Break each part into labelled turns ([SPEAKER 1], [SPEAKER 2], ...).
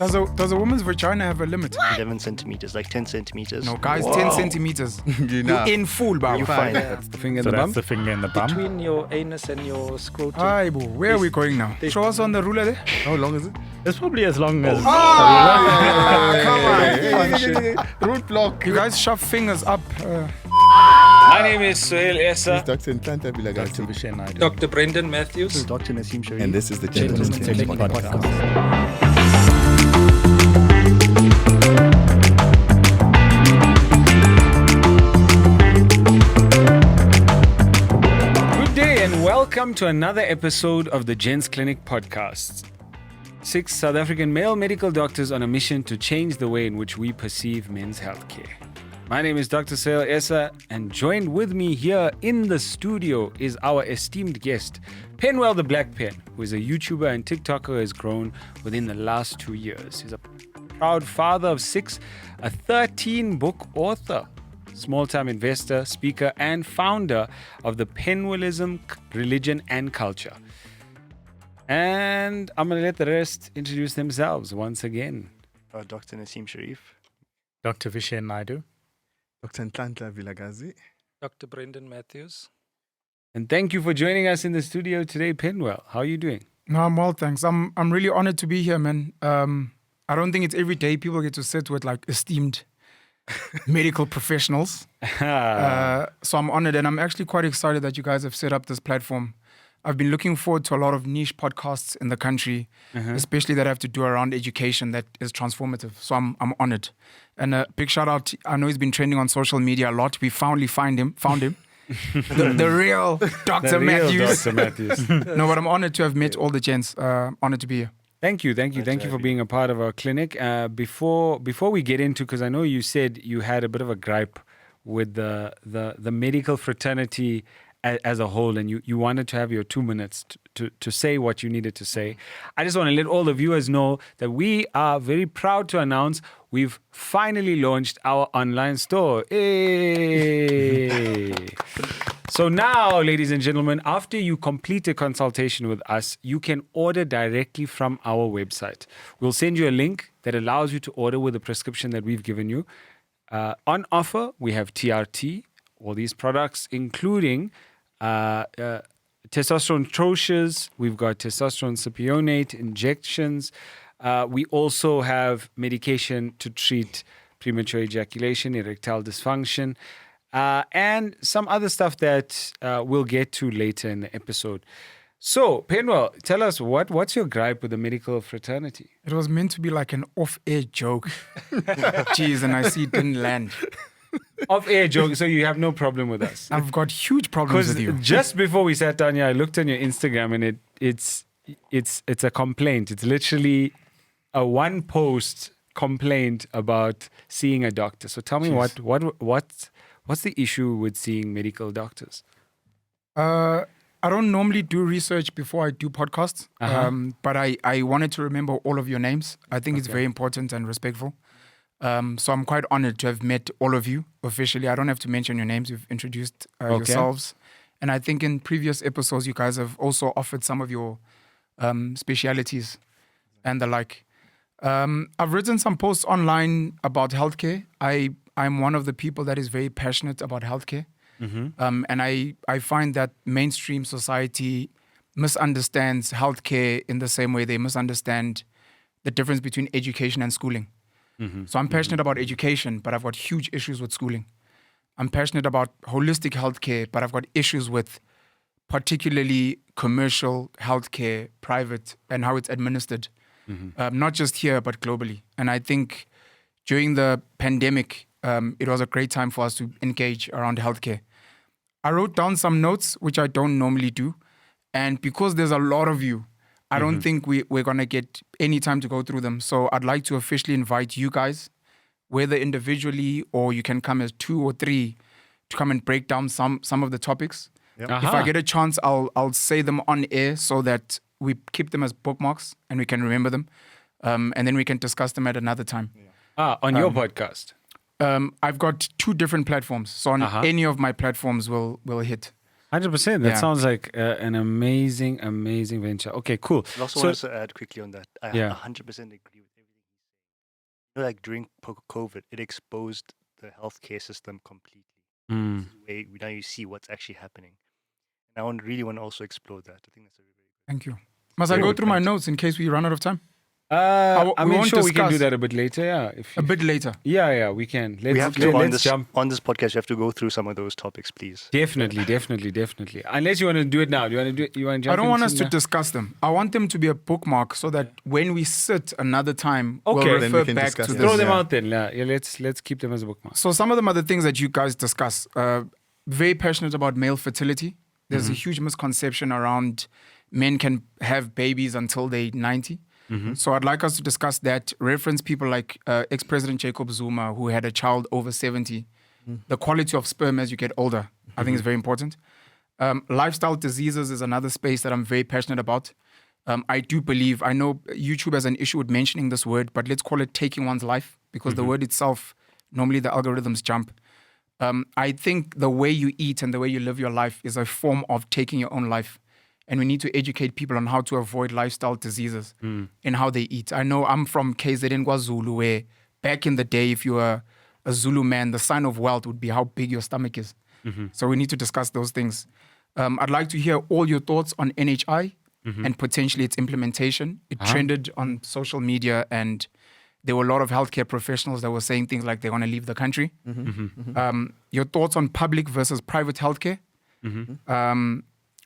[SPEAKER 1] Does a woman's vagina have a limit?
[SPEAKER 2] 11 centimeters, like 10 centimeters.
[SPEAKER 1] No, guys, 10 centimeters. You're in full, bro.
[SPEAKER 2] You're fine.
[SPEAKER 3] That's the finger in
[SPEAKER 4] So
[SPEAKER 3] the
[SPEAKER 4] that's
[SPEAKER 3] bum.
[SPEAKER 4] the finger in the bum.
[SPEAKER 5] Between your anus and your scrotum.
[SPEAKER 1] Hi, bro. Where are we going now? Show us on the ruler there.
[SPEAKER 3] How long is it?
[SPEAKER 4] It's probably as long as.
[SPEAKER 1] Come on.
[SPEAKER 3] Roadblock.
[SPEAKER 1] You guys shove fingers up.
[SPEAKER 5] My name is Suhail Essa.
[SPEAKER 3] Dr. Ntlanta Vilagati.
[SPEAKER 4] Dr. Vishen Naidu.
[SPEAKER 5] Dr. Brendan Matthews.
[SPEAKER 2] Dr. Naseem Sharif.
[SPEAKER 3] And this is the
[SPEAKER 4] Gentleman's
[SPEAKER 3] Gentleman's
[SPEAKER 4] Clinic
[SPEAKER 3] Clinic
[SPEAKER 4] Podcast.
[SPEAKER 6] Good day and welcome to another episode of the Gents Clinic Podcast. 6 South African male medical doctors on a mission to change the way in which we perceive men's healthcare. My name is Dr. Suhail Essa, and joined with me here in the studio is our esteemed guest, Penuel the Black Pen, who is a YouTuber and TikToker who has grown within the last 2 years. He's a proud father of 6, a 13-book author, small-time investor, speaker, and founder of the Penuelism, Religion and Culture. And I'm going to let the rest introduce themselves once again.
[SPEAKER 2] Dr. Naseem Sharif.
[SPEAKER 4] Dr. Vishen Naidu.
[SPEAKER 3] Dr. Ntlanta Vilagazi.
[SPEAKER 5] Dr. Brendan Matthews.
[SPEAKER 6] And thank you for joining us in the studio today, Penuel. How are you doing?
[SPEAKER 1] No, I'm well, thanks. I'm really honored to be here, man. I don't think it's every day people get to sit with like esteemed medical professionals. So I'm honored, and I'm actually quite excited that you guys have set up this platform. I've been looking forward to a lot of niche podcasts in the country, especially that have to do around education that is transformative. So I'm honored. And a big shout out, I know he's been trending on social media a lot. We finally found him. the real Dr. Matthews.
[SPEAKER 6] Dr. Matthews.
[SPEAKER 1] No, but I'm honored to have met all the gents. Honored to be here.
[SPEAKER 6] Thank you for being a part of our clinic. Before we get into, because I know you said you had a bit of a gripe with the medical fraternity as a whole, and you wanted to have your 2 minutes to say what you needed to say. I just want to let all the viewers know that we are very proud to announce we've finally launched our online store. Hey! So now, ladies and gentlemen, after you complete a consultation with us, you can order directly from our website. We'll send you a link that allows you to order with the prescription that we've given you. On offer, we have TRT, all these products, including testosterone troches. We've got testosterone cypionate injections. We also have medication to treat premature ejaculation, erectile dysfunction, and some other stuff that we'll get to later in the episode. So, Penuel, tell us what's your gripe with the medical fraternity?
[SPEAKER 1] It was meant to be like an off-air joke. Jeez, and I see it didn't land.
[SPEAKER 6] Off-air joke, so you have no problem with us?
[SPEAKER 1] I've got huge problems with you.
[SPEAKER 6] Just before we sat down here, I looked on your Instagram, and it's a complaint. It's literally a one-post complaint about seeing a doctor. So tell me what's the issue with seeing medical doctors?
[SPEAKER 1] I don't normally do research before I do podcasts, but I wanted to remember all of your names. I think it's very important and respectful. So I'm quite honored to have met all of you officially. I don't have to mention your names. You've introduced yourselves. And I think in previous episodes, you guys have also offered some of your specialities and the like. I've written some posts online about healthcare. I'm one of the people that is very passionate about healthcare. And I find that mainstream society misunderstands healthcare in the same way they misunderstand the difference between education and schooling. So I'm passionate about education, but I've got huge issues with schooling. I'm passionate about holistic healthcare, but I've got issues with particularly commercial healthcare, private, and how it's administered. Not just here, but globally. And I think during the pandemic, it was a great time for us to engage around healthcare. I wrote down some notes, which I don't normally do. And because there's a lot of you, I don't think we're going to get any time to go through them. So I'd like to officially invite you guys, whether individually or you can come as 2 or 3, to come and break down some of the topics. If I get a chance, I'll say them on air so that we keep them as bookmarks and we can remember them. And then we can discuss them at another time.
[SPEAKER 6] On your podcast?
[SPEAKER 1] I've got 2 different platforms. So on any of my platforms will hit.
[SPEAKER 6] 100%. That sounds like an amazing venture. Okay, cool.
[SPEAKER 2] I also want to add quickly on that. I 100% agree with everything like during COVID, it exposed the healthcare system completely.
[SPEAKER 6] Mm.
[SPEAKER 2] Now you see what's actually happening. And I really want to also explore that. I think that's a very good.
[SPEAKER 1] Thank you. Must I go through my notes in case we run out of time?
[SPEAKER 6] I
[SPEAKER 1] we
[SPEAKER 6] mean,
[SPEAKER 1] won't
[SPEAKER 6] sure, we can do
[SPEAKER 1] discuss-
[SPEAKER 6] that a bit later. Yeah,
[SPEAKER 1] A bit later.
[SPEAKER 6] Yeah, we can.
[SPEAKER 2] We have to
[SPEAKER 6] Let's jump.
[SPEAKER 2] on this podcast. We have to go through some of those topics, please.
[SPEAKER 6] Definitely. Unless you want to do it now. Do you want to do it? You want to jump?
[SPEAKER 1] I don't want us
[SPEAKER 6] into
[SPEAKER 1] to discuss them. I want them to be a bookmark so that when we sit another time,
[SPEAKER 6] Okay.
[SPEAKER 1] we'll
[SPEAKER 3] Then we
[SPEAKER 1] refer
[SPEAKER 3] can
[SPEAKER 1] back
[SPEAKER 3] discuss
[SPEAKER 1] to
[SPEAKER 3] them.
[SPEAKER 1] this.
[SPEAKER 6] Throw them
[SPEAKER 3] Yeah.
[SPEAKER 6] out then. Yeah, let's keep them as a bookmark.
[SPEAKER 1] So some of them are the things that you guys discuss. Very passionate about male fertility. There's a huge misconception around men can have babies until they're 90. So I'd like us to discuss that, reference people like ex-President Jacob Zuma, who had a child over 70. The quality of sperm as you get older, I think is very important. Lifestyle diseases is another space that I'm very passionate about. I do believe, I know YouTube has an issue with mentioning this word, but let's call it taking one's life, because the word itself, normally the algorithms jump. I think the way you eat and the way you live your life is a form of taking your own life. And we need to educate people on how to avoid lifestyle diseases in how they eat. I know I'm from KZN KwaZulu, where back in the day, if you were a Zulu man, the sign of wealth would be how big your stomach is. So we need to discuss those things. I'd like to hear all your thoughts on NHI and potentially its implementation. It trended on social media, and there were a lot of healthcare professionals that were saying things like they want to leave the country. Your thoughts on public versus private healthcare.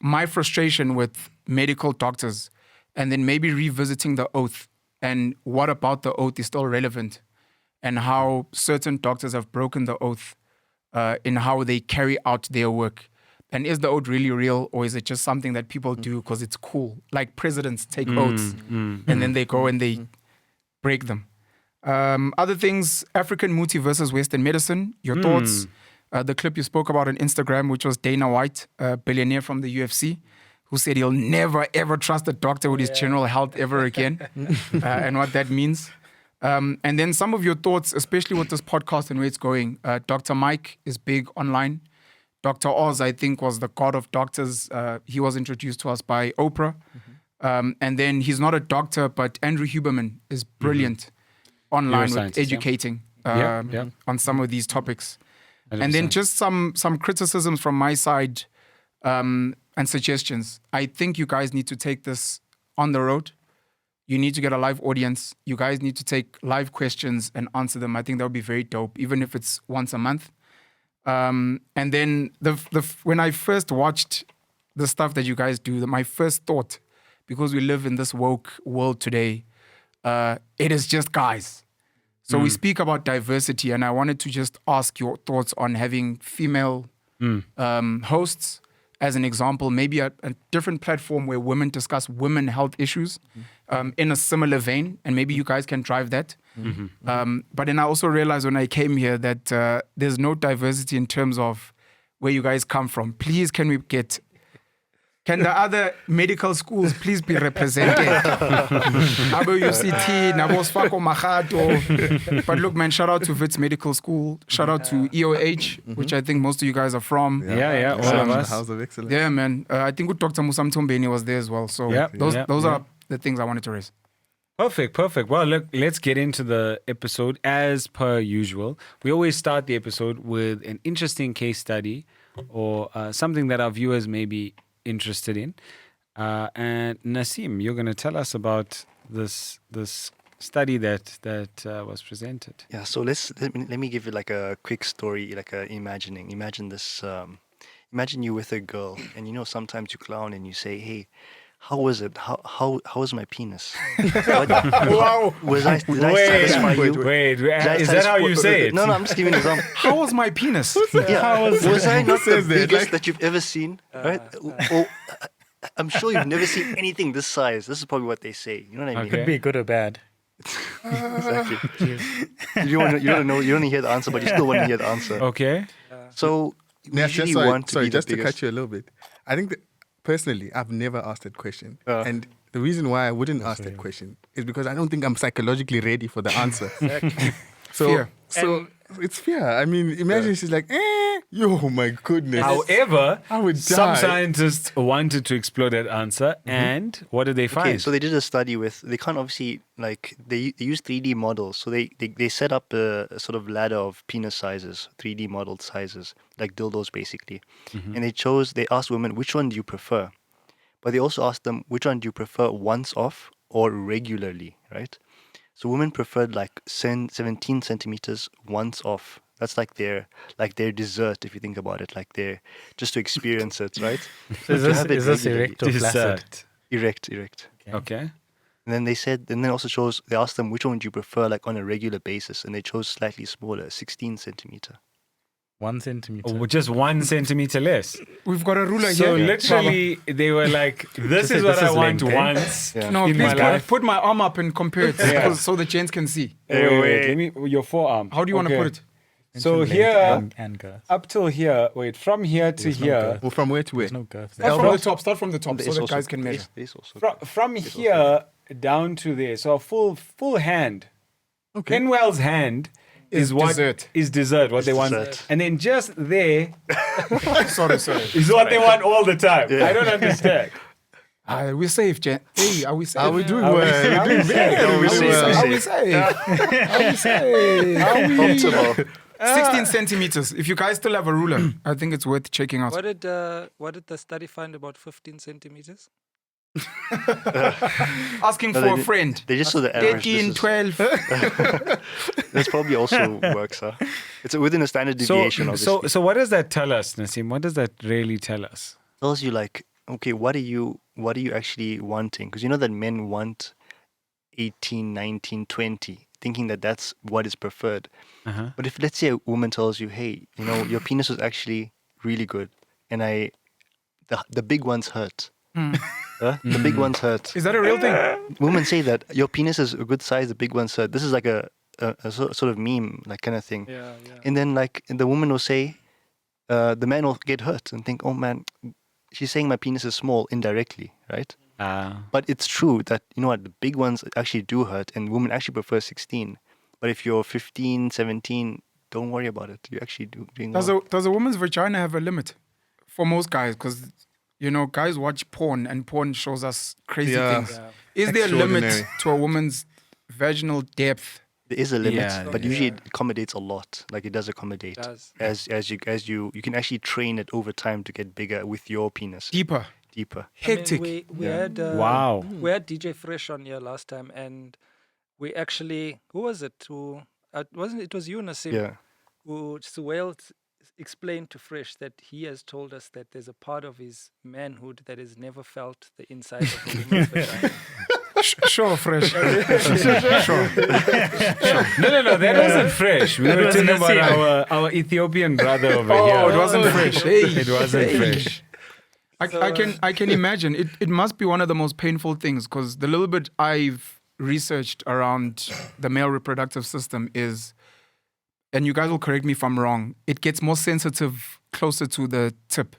[SPEAKER 1] My frustration with medical doctors, and then maybe revisiting the oath and what about the oath is still relevant, and how certain doctors have broken the oath in how they carry out their work. And is the oath really real, or is it just something that people do because it's cool? Like presidents take oaths and then they go and they break them. Other things, African Muti versus Western medicine, your thoughts. The clip you spoke about on Instagram, which was Dana White, a billionaire from the UFC, who said he'll never, ever trust a doctor with his general health ever again, and what that means. And then some of your thoughts, especially with this podcast and where it's going. Dr. Mike is big online. Dr. Oz, I think, was the god of doctors. He was introduced to us by Oprah. And then he's not a doctor, but Andrew Huberman is brilliant online with educating on some of these topics. 100%. And then just some criticisms from my side and suggestions. I think you guys need to take this on the road. You need to get a live audience. You guys need to take live questions and answer them. I think that would be very dope, even if it's once a month. And then when I first watched the stuff that you guys do, my first thought, because we live in this woke world today, it is just guys. So we speak about diversity, and I wanted to just ask your thoughts on having female hosts as an example, maybe a different platform where women discuss women health issues in a similar vein, and maybe you guys can drive that. But then I also realized when I came here that there's no diversity in terms of where you guys come from. Please, can the other medical schools please be represented? Abo UCT, Nabos Fako Mahato. But look, man, shout out to Wits Medical School. Shout out to EOH, which I think most of you guys are from.
[SPEAKER 6] Yeah, all of us.
[SPEAKER 3] House of Excellence.
[SPEAKER 1] Yeah, man. I think with Dr. Musam Tombeni was there as well. So those are the things I wanted to raise.
[SPEAKER 6] Perfect. Well, look, let's get into the episode as per usual. We always start the episode with an interesting case study or something that our viewers may be interested in. And Nasim, you're going to tell us about this study that was presented.
[SPEAKER 2] Yeah, so let me give you like a quick story, like imagining. Imagine this. Imagine you with a girl, and sometimes you clown and you say, "Hey, how was it? How was my penis?
[SPEAKER 6] Wow!
[SPEAKER 2] Did I satisfy you?
[SPEAKER 6] Wait, is that how you say it?
[SPEAKER 2] No, I'm just giving an example.
[SPEAKER 1] How was my penis?
[SPEAKER 2] Yeah, was I not the
[SPEAKER 3] that?
[SPEAKER 2] biggest that you've ever seen? Right? Or, I'm sure you've never seen anything this size. This is probably what they say. You know what I mean?
[SPEAKER 4] Could be good or bad.
[SPEAKER 2] Exactly. You don't want to hear the answer, but you still want to hear the answer.
[SPEAKER 6] Okay.
[SPEAKER 2] So you
[SPEAKER 3] Yeah,
[SPEAKER 2] usually
[SPEAKER 3] sorry,
[SPEAKER 2] want to be
[SPEAKER 3] just
[SPEAKER 2] the
[SPEAKER 3] to
[SPEAKER 2] biggest.
[SPEAKER 3] cut you a little bit. I think that personally, I've never asked that question. And the reason why I wouldn't ask that question is because I don't think I'm psychologically ready for the answer.
[SPEAKER 1] Fear.
[SPEAKER 3] it's fear. I mean, imagine she's like, yo, my goodness.
[SPEAKER 6] However,
[SPEAKER 3] I would
[SPEAKER 6] some
[SPEAKER 3] die.
[SPEAKER 6] scientists wanted to explore that answer, and what did they find?
[SPEAKER 2] Okay, so they did a study with. They can't obviously like they use 3D models. So they set up a sort of ladder of penis sizes, 3D modeled sizes, like dildos basically, and they asked women which one do you prefer, but they also asked them which one do you prefer once off or regularly, right? So women preferred like 17 centimeters once off. That's like their dessert, if you think about it, like they're just to experience it, right?
[SPEAKER 4] So is this
[SPEAKER 2] regularly.
[SPEAKER 4] erect or flaccid?
[SPEAKER 2] Erect.
[SPEAKER 6] Okay.
[SPEAKER 2] And then they also they asked them which one do you prefer like on a regular basis, and they chose slightly smaller, 16 centimeter.
[SPEAKER 4] 1 centimeter.
[SPEAKER 6] Or just 1 centimeter less.
[SPEAKER 1] We've got a ruler
[SPEAKER 6] So
[SPEAKER 1] here.
[SPEAKER 6] literally, they were like, "This is what
[SPEAKER 4] this
[SPEAKER 6] I
[SPEAKER 4] is
[SPEAKER 6] want
[SPEAKER 4] length, eh?
[SPEAKER 6] once."
[SPEAKER 2] Yeah.
[SPEAKER 1] No,
[SPEAKER 6] in
[SPEAKER 1] please
[SPEAKER 6] my life.
[SPEAKER 1] put my arm up and compare it so the gents can see.
[SPEAKER 6] Wait, let me your forearm.
[SPEAKER 1] How do you want to
[SPEAKER 6] Okay.
[SPEAKER 1] put it?
[SPEAKER 6] So
[SPEAKER 4] Length
[SPEAKER 6] here,
[SPEAKER 4] and girth.
[SPEAKER 6] up till here. Wait, from here to
[SPEAKER 4] There's no
[SPEAKER 6] here.
[SPEAKER 4] girth.
[SPEAKER 3] Well, from where to where?
[SPEAKER 4] There's no girth.
[SPEAKER 1] Start from the top. Start from the top so that guys can measure.
[SPEAKER 6] From here down to there. So a full hand.
[SPEAKER 3] Okay.
[SPEAKER 6] Penwell's hand is what
[SPEAKER 1] dessert.
[SPEAKER 6] is dessert. What they want,
[SPEAKER 2] dessert.
[SPEAKER 6] and then just there
[SPEAKER 1] Sorry.
[SPEAKER 6] is what they want all the time. I don't understand.
[SPEAKER 1] We're safe, gent. Hey, are we safe?
[SPEAKER 3] Are we doing
[SPEAKER 6] Are we
[SPEAKER 3] well?
[SPEAKER 6] safe?
[SPEAKER 3] We're doing very,
[SPEAKER 2] Are we
[SPEAKER 3] very well.
[SPEAKER 2] safe?
[SPEAKER 1] Are we safe? Are we safe? Are we
[SPEAKER 2] Optimal.
[SPEAKER 1] 16 centimeters. If you guys still have a ruler, I think it's worth checking out.
[SPEAKER 5] What did the study find about 15 centimeters?
[SPEAKER 1] Asking
[SPEAKER 2] No,
[SPEAKER 1] for
[SPEAKER 2] they
[SPEAKER 1] a
[SPEAKER 2] did-
[SPEAKER 1] friend.
[SPEAKER 2] They just saw the average.
[SPEAKER 1] 13, 12.
[SPEAKER 2] This probably also works, huh? It's within a standard deviation, obviously.
[SPEAKER 6] So what does that tell us, Nassim? What does that really tell us?
[SPEAKER 2] Tells you like, okay, what are you actually wanting? Because you know that men want 18, 19, 20, thinking that that's what is preferred.
[SPEAKER 6] Uh-huh.
[SPEAKER 2] But if let's say a woman tells you, hey, you know, your penis was actually really good, and the big ones hurt. The big ones hurt.
[SPEAKER 1] Is that a real thing?
[SPEAKER 2] Women say that your penis is a good size, the big ones hurt. This is like a sort of meme, like kind of thing.
[SPEAKER 5] Yeah.
[SPEAKER 2] And then the woman will say, the man will get hurt and think, oh man, she's saying my penis is small indirectly, right? But it's true that, you know what, the big ones actually do hurt, and women actually prefer 16. But if you're 15, 17, don't worry about it. You're actually doing well.
[SPEAKER 1] Does a woman's vagina have a limit for most guys? Because, you know, guys watch porn and porn shows us crazy things.
[SPEAKER 5] Yeah.
[SPEAKER 1] Is there a limit
[SPEAKER 3] Extraordinary.
[SPEAKER 1] to a woman's vaginal depth?
[SPEAKER 2] There is a limit,
[SPEAKER 6] Yeah,
[SPEAKER 2] but
[SPEAKER 5] yeah.
[SPEAKER 2] usually it accommodates a lot. Like it does accommodate. As you can actually train it over time to get bigger with your penis.
[SPEAKER 1] Deeper?
[SPEAKER 2] Deeper.
[SPEAKER 1] Hectic.
[SPEAKER 5] we
[SPEAKER 2] Yeah.
[SPEAKER 5] had
[SPEAKER 6] Wow.
[SPEAKER 5] we had DJ Fresh on here last time, and we actually, who was it? It was you, Nassim,
[SPEAKER 2] Yeah.
[SPEAKER 5] who Suel explained to Fresh that he has told us that there's a part of his manhood that has never felt the inside of a woman's vagina.
[SPEAKER 1] Sure, fresh. Sure.
[SPEAKER 6] No, that wasn't fresh. We were talking about
[SPEAKER 4] Nassim.
[SPEAKER 6] our Ethiopian brother over
[SPEAKER 1] Oh,
[SPEAKER 6] here.
[SPEAKER 1] it wasn't fresh. Hey,
[SPEAKER 6] It wasn't
[SPEAKER 1] hey.
[SPEAKER 6] fresh.
[SPEAKER 1] I can imagine. It must be one of the most painful things, because the little bit I've researched around the male reproductive system is, and you guys will correct me if I'm wrong, it gets more sensitive closer to the tip,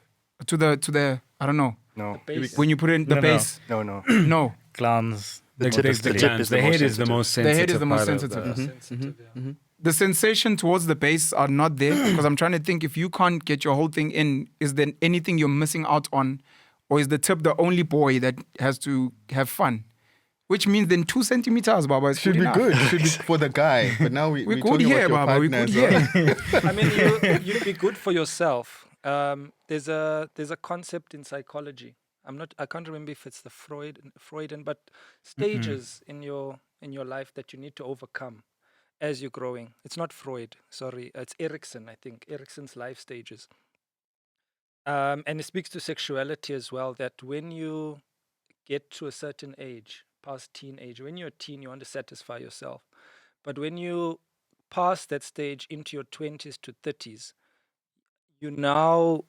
[SPEAKER 1] to the I don't know,
[SPEAKER 2] No.
[SPEAKER 5] Base.
[SPEAKER 1] when you put in the
[SPEAKER 4] No.
[SPEAKER 1] base.
[SPEAKER 2] No.
[SPEAKER 1] No,
[SPEAKER 4] Glans.
[SPEAKER 2] The tip is the
[SPEAKER 6] head is the most sensitive.
[SPEAKER 1] The head is the most
[SPEAKER 6] part of
[SPEAKER 1] sensitive.
[SPEAKER 5] Sensitive, yeah.
[SPEAKER 1] the sensation towards the base are not there, because I'm trying to think, if you can't get your whole thing in, is there anything you're missing out on, or is the tip the only boy that has to have fun? Which means then 2 centimeters, Baba, is
[SPEAKER 3] Should
[SPEAKER 1] good
[SPEAKER 3] be
[SPEAKER 1] enough.
[SPEAKER 3] good. Should be for the guy. But now we're
[SPEAKER 1] We good
[SPEAKER 3] talking
[SPEAKER 1] here,
[SPEAKER 3] about
[SPEAKER 1] Baba.
[SPEAKER 3] your
[SPEAKER 1] We
[SPEAKER 3] partner
[SPEAKER 1] good
[SPEAKER 3] as well.
[SPEAKER 1] here.
[SPEAKER 5] I mean, you'd be good for yourself. There's a concept in psychology. I can't remember if it's the Freudian, but stages in your life that you need to overcome as you're growing. It's not Freud, sorry. It's Erickson, I think. Erickson's life stages. And it speaks to sexuality as well, that when you get to a certain age, past teenage, when you're a teen, you want to satisfy yourself. But when you pass that stage into your 20s to 30s, you now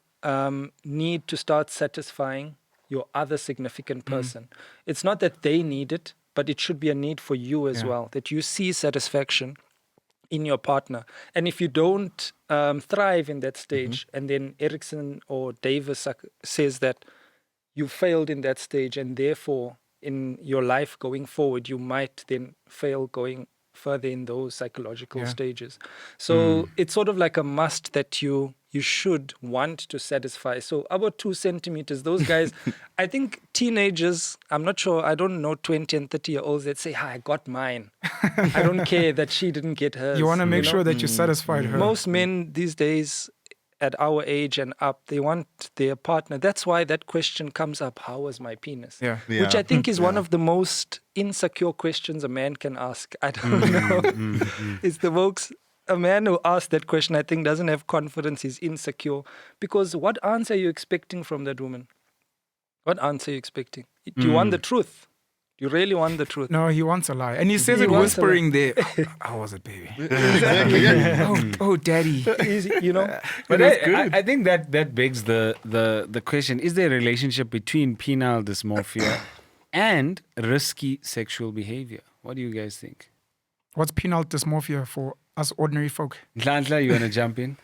[SPEAKER 5] need to start satisfying your other significant person. It's not that they need it, but it should be a need for you as well, that you see satisfaction in your partner. And if you don't thrive in that stage, and then Erickson or Davis says that you failed in that stage, and therefore in your life going forward, you might then fail going further in those psychological stages. So it's sort of like a must that you should want to satisfy. So about 2 centimeters, those guys, I think teenagers, I'm not sure, I don't know 20 and 30-year-olds that say, I got mine. I don't care that she didn't get hers.
[SPEAKER 1] You want to make
[SPEAKER 5] know?
[SPEAKER 1] sure that you satisfied her.
[SPEAKER 5] Most men these days at our age and up, they want their partner. That's why that question comes up, how was my penis?
[SPEAKER 1] Yeah.
[SPEAKER 5] Which I think is one of the most insecure questions a man can ask. I don't know. It's the most... A man who asks that question, I think, doesn't have confidence. He's insecure. Because what answer are you expecting from that woman? What answer are you expecting? Do you want the truth? Do you really want the truth?
[SPEAKER 1] No, he wants a lie. And he says it
[SPEAKER 5] wants a lie.
[SPEAKER 1] whispering there. How was it, baby?
[SPEAKER 3] Exactly. Yeah.
[SPEAKER 1] Oh, daddy.
[SPEAKER 5] Easy, you know?
[SPEAKER 6] But I think that begs the question, is there a relationship between penile dysmorphia and risky sexual behavior? What do you guys think?
[SPEAKER 1] What's penile dysmorphia for us ordinary folk?
[SPEAKER 6] Nhlanhla, you want to jump in?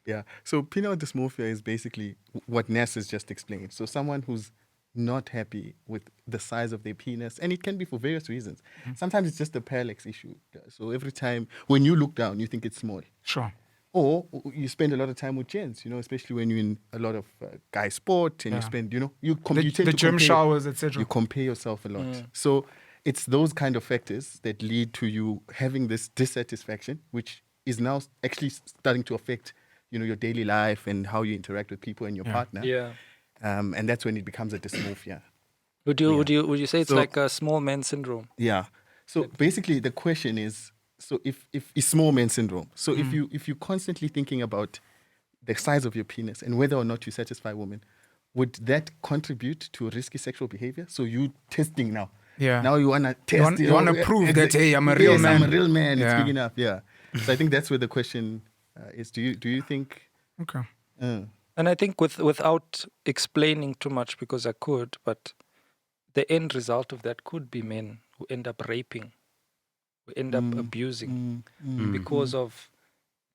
[SPEAKER 3] Yeah. So penile dysmorphia is basically what Ness has just explained. So someone who's not happy with the size of their penis, and it can be for various reasons. Sometimes it's just a parallax issue. So every time when you look down, you think it's small.
[SPEAKER 1] Sure.
[SPEAKER 3] Or you spend a lot of time with gents, especially when you're in a lot of guy sport and you spend, you tend
[SPEAKER 1] The
[SPEAKER 3] to
[SPEAKER 1] gym
[SPEAKER 3] compare,
[SPEAKER 1] showers, etc.
[SPEAKER 3] you compare yourself a lot. So it's those kind of factors that lead to you having this dissatisfaction, which is now actually starting to affect, your daily life and how you interact with people and your partner.
[SPEAKER 5] Yeah.
[SPEAKER 3] And that's when it becomes a dysmorphia.
[SPEAKER 5] Would you say it's
[SPEAKER 3] So-
[SPEAKER 5] like a small man syndrome?
[SPEAKER 3] Yeah. So basically, the question is: so if it's small man syndrome. So if you're constantly thinking about the size of your penis and whether or not you satisfy women, would that contribute to risky sexual behavior? So you testing now.
[SPEAKER 1] Yeah.
[SPEAKER 3] Now you wanna test.
[SPEAKER 1] You wanna prove that, hey, I'm a real man.
[SPEAKER 3] I'm a real man.
[SPEAKER 1] Yeah.
[SPEAKER 3] It's big enough. Yeah. So I think that's where the question is. Do you think?
[SPEAKER 1] Okay.
[SPEAKER 5] And I think without explaining too much, because I could, but the end result of that could be men who end up raping, who end up abusing because of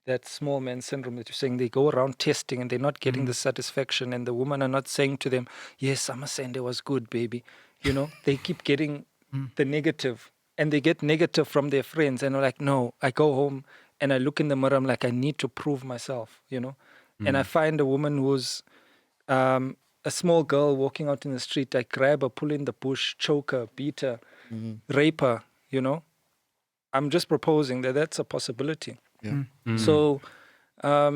[SPEAKER 5] that small man syndrome that you're saying. They go around testing and they're not getting the satisfaction, and the women are not saying to them, yes, Summer Sunday was good, baby. They keep getting the negative, and they get negative from their friends, and they're like, no, I go home and I look in the mirror, I'm like, I need to prove myself, And I find a woman who's a small girl walking out in the street, I grab her, pull in the bush, choke her, beat her, rape her, I'm just proposing that that's a possibility.
[SPEAKER 3] Yeah.
[SPEAKER 5] So, I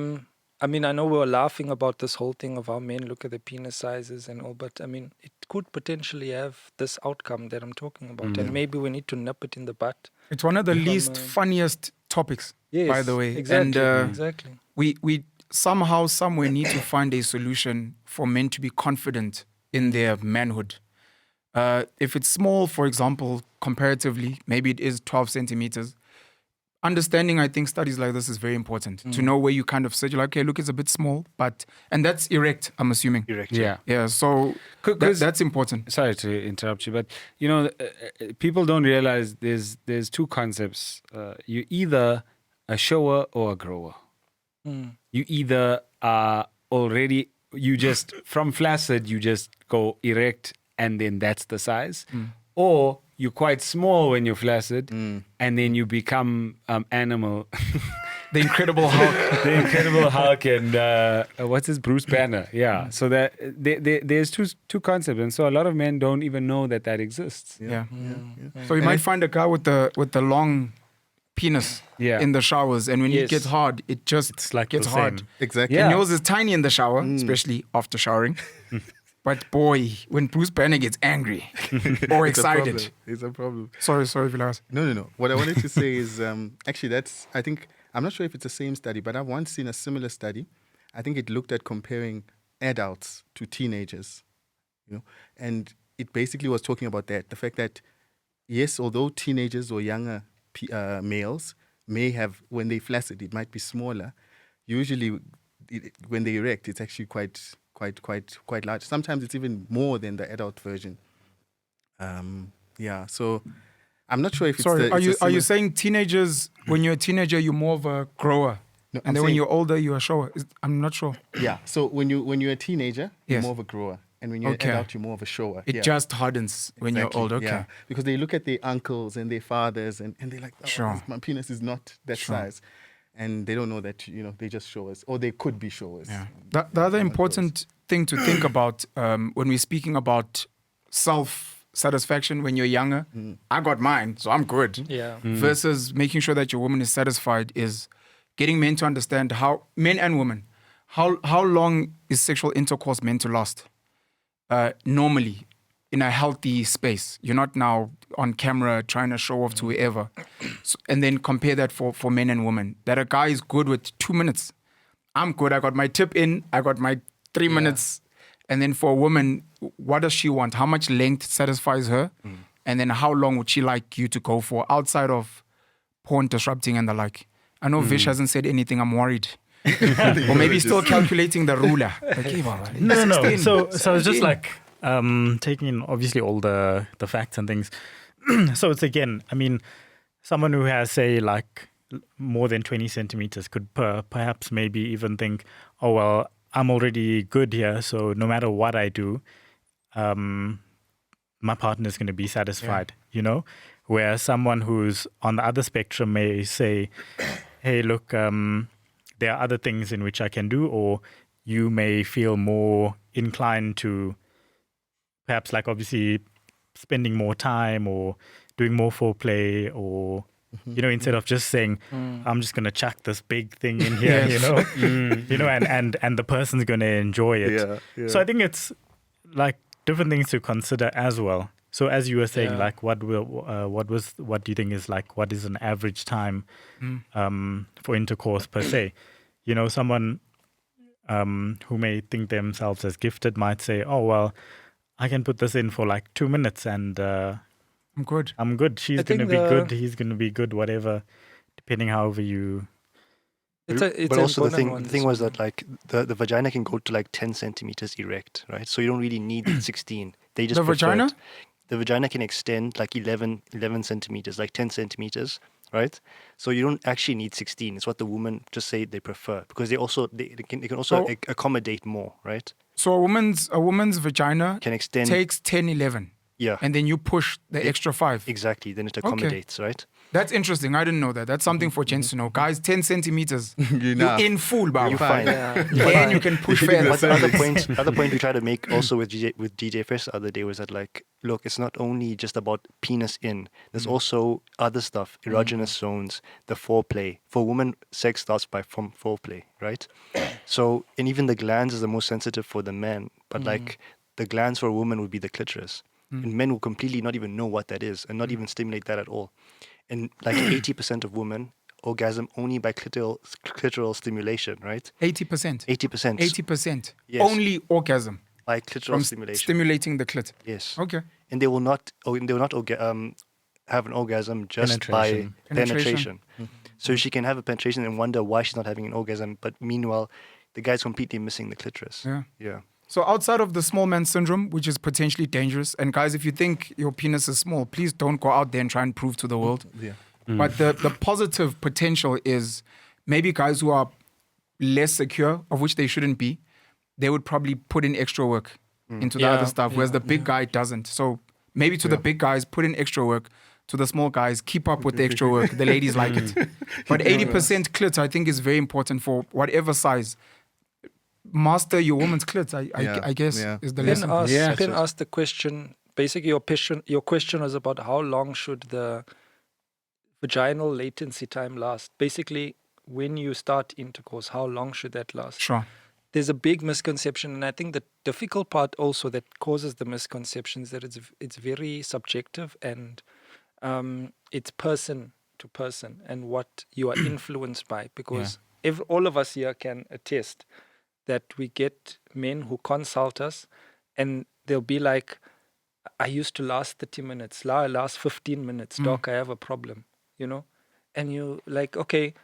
[SPEAKER 5] know we were laughing about this whole thing of how men look at the penis sizes and all, but it could potentially have this outcome that I'm talking about. And maybe we need to nip it in the butt.
[SPEAKER 1] It's one of the least funniest topics,
[SPEAKER 5] Yes,
[SPEAKER 1] by the way.
[SPEAKER 5] exactly,
[SPEAKER 1] And
[SPEAKER 5] exactly.
[SPEAKER 1] we somehow, somewhere need to find a solution for men to be confident in their manhood. If it's small, for example, comparatively, maybe it is 12 centimeters. Understanding, I think, studies like this is very important to know where you kind of sit. You're like, okay, look, it's a bit small, and that's erect, I'm assuming.
[SPEAKER 2] Erect.
[SPEAKER 6] Yeah.
[SPEAKER 1] Yeah, so that's important.
[SPEAKER 6] Sorry to interrupt you, but people don't realize there's two concepts. You're either a shower or a grower. You either are already, from flaccid, you just go erect and then that's the size. Or you're quite small when you're flaccid and then you become animal.
[SPEAKER 1] The Incredible Hulk.
[SPEAKER 6] The Incredible Hulk and what's his Bruce Banner? Yeah. So that there's two concepts, and so a lot of men don't even know that exists.
[SPEAKER 1] Yeah. So you might find a guy with the long penis in the showers, and when it gets hard, it just
[SPEAKER 4] like
[SPEAKER 1] gets
[SPEAKER 4] the
[SPEAKER 1] hard.
[SPEAKER 4] same.
[SPEAKER 3] Exactly.
[SPEAKER 1] And yours is tiny in the shower, especially after showering. But boy, when Bruce Banner gets angry or excited.
[SPEAKER 3] It's a problem.
[SPEAKER 1] Sorry, Vilas.
[SPEAKER 3] No. What I wanted to say is, actually, I'm not sure if it's the same study, but I've once seen a similar study. I think it looked at comparing adults to teenagers, and it basically was talking about that. The fact that, yes, although teenagers or younger males may have, when they flaccid, it might be smaller. Usually, when they erect, it's actually quite large. Sometimes it's even more than the adult version. So I'm not sure if it's
[SPEAKER 1] Sorry, are you saying teenagers, when you're a teenager, you're more of a grower?
[SPEAKER 3] No,
[SPEAKER 1] and then when you're older, you're a shower? I'm not sure.
[SPEAKER 3] Yeah, so when you're a teenager, you're
[SPEAKER 1] Yes.
[SPEAKER 3] more of a grower. and when you're
[SPEAKER 1] Okay.
[SPEAKER 3] an adult, you're more of a shower.
[SPEAKER 1] It just hardens when you're old. Okay.
[SPEAKER 3] Yeah. Because they look at their uncles and their fathers, and they're like, oh,
[SPEAKER 1] Sure.
[SPEAKER 3] my penis is not that
[SPEAKER 1] Sure.
[SPEAKER 3] size. And they don't know that, they just showers, or they could be showers.
[SPEAKER 1] Yeah. The other important thing to think about when we're speaking about self-satisfaction when you're younger, I got mine, so I'm good.
[SPEAKER 5] Yeah.
[SPEAKER 1] Versus making sure that your woman is satisfied is getting men to understand men and women, how long is sexual intercourse meant to last? Normally, in a healthy space. You're not now on camera trying to show off to whoever. So, and then compare that for men and women. That a guy is good with 2 minutes. I'm good. I got my tip in. I got my 3 minutes. And then for a woman, what does she want? How much length satisfies her? And then how long would she like you to go for outside of porn disrupting and the like? I know Vish hasn't said anything. I'm worried. Or maybe he's still calculating the ruler. Okay,
[SPEAKER 4] No.
[SPEAKER 1] 16,
[SPEAKER 4] So it's
[SPEAKER 1] 17.
[SPEAKER 4] just like taking in obviously all the facts and things. So it's again, I mean, someone who has say like more than 20 centimeters could perhaps maybe even think, oh well, I'm already good here, so no matter what I do, my partner is going to be satisfied, Whereas someone who's on the other spectrum may say, hey, look, there are other things in which I can do, or you may feel more inclined to perhaps like obviously spending more time or doing more foreplay, or instead of just saying I'm just gonna chuck this big thing in here, and the person's gonna enjoy it.
[SPEAKER 2] Yeah.
[SPEAKER 4] So I think it's like different things to consider as well. So as you were saying, like what do you think is like what is an average time for intercourse per se? Someone who may think themselves as gifted might say, oh well, I can put this in for like 2 minutes and
[SPEAKER 1] I'm good.
[SPEAKER 4] I'm good. She's going to be good. He's going to be good, whatever, depending however you...
[SPEAKER 2] But also the thing was that like the vagina can go to like 10 centimeters erect, right? So you don't really need 16. They just
[SPEAKER 1] The vagina?
[SPEAKER 2] The vagina can extend like 11 centimeters, like 10 centimeters, right? So you don't actually need 16. It's what the women just say they prefer, because they can also accommodate more, right?
[SPEAKER 1] So a woman's vagina
[SPEAKER 2] Can extend.
[SPEAKER 1] takes 10, 11.
[SPEAKER 2] Yeah.
[SPEAKER 1] And then you push the extra 5.
[SPEAKER 2] Exactly. Then it accommodates, right?
[SPEAKER 1] That's interesting. I didn't know that. That's something for Gents to know. Guys, 10 centimeters.
[SPEAKER 3] You're
[SPEAKER 1] You're in full, Baba.
[SPEAKER 2] You're fine.
[SPEAKER 1] Then you can push
[SPEAKER 2] But
[SPEAKER 1] further.
[SPEAKER 2] the other point we tried to make also with DJ Fresh the other day was that like, look, it's not only just about penis in. There's also other stuff, erogenous zones, the foreplay. For women, sex starts from foreplay, right? So, and even the glands is the most sensitive for the men. But like the glands for a woman would be the clitoris. And men will completely not even know what that is and not even stimulate that at all. And like 80% of women orgasm only by clitoral stimulation, right?
[SPEAKER 1] 80%.
[SPEAKER 2] 80%.
[SPEAKER 1] 80%.
[SPEAKER 2] Yes.
[SPEAKER 1] Only orgasm
[SPEAKER 2] By clitoral
[SPEAKER 1] from
[SPEAKER 2] stimulation.
[SPEAKER 1] stimulating the clit.
[SPEAKER 2] Yes.
[SPEAKER 1] Okay.
[SPEAKER 2] And they will not have an orgasm just by penetration. So she can have a penetration and wonder why she's not having an orgasm, but meanwhile, the guy's completely missing the clitoris.
[SPEAKER 1] Yeah.
[SPEAKER 2] Yeah.
[SPEAKER 1] So outside of the small man syndrome, which is potentially dangerous, and guys, if you think your penis is small, please don't go out there and try and prove to the world.
[SPEAKER 3] Yeah.
[SPEAKER 1] But the positive potential is maybe guys who are less secure, of which they shouldn't be, they would probably put in extra work into the other stuff, whereas the big guy doesn't. So maybe to the big guys, put in extra work. To the small guys, keep up with the extra work. The ladies like it. But 80% clit, I think, is very important for whatever size. Master your woman's clit, I guess, is the lesson.
[SPEAKER 5] Pen asked the question, basically your question was about how long should the vaginal latency time last? Basically, when you start intercourse, how long should that last?
[SPEAKER 1] Sure.
[SPEAKER 5] There's a big misconception, and I think the difficult part also that causes the misconception is that it's very subjective, and it's person to person and what you are influenced by, because all of us here can attest that we get men who consult us and they'll be like, I used to last 30 minutes, now I last 15 minutes, doc, I have a problem, And you like, okay,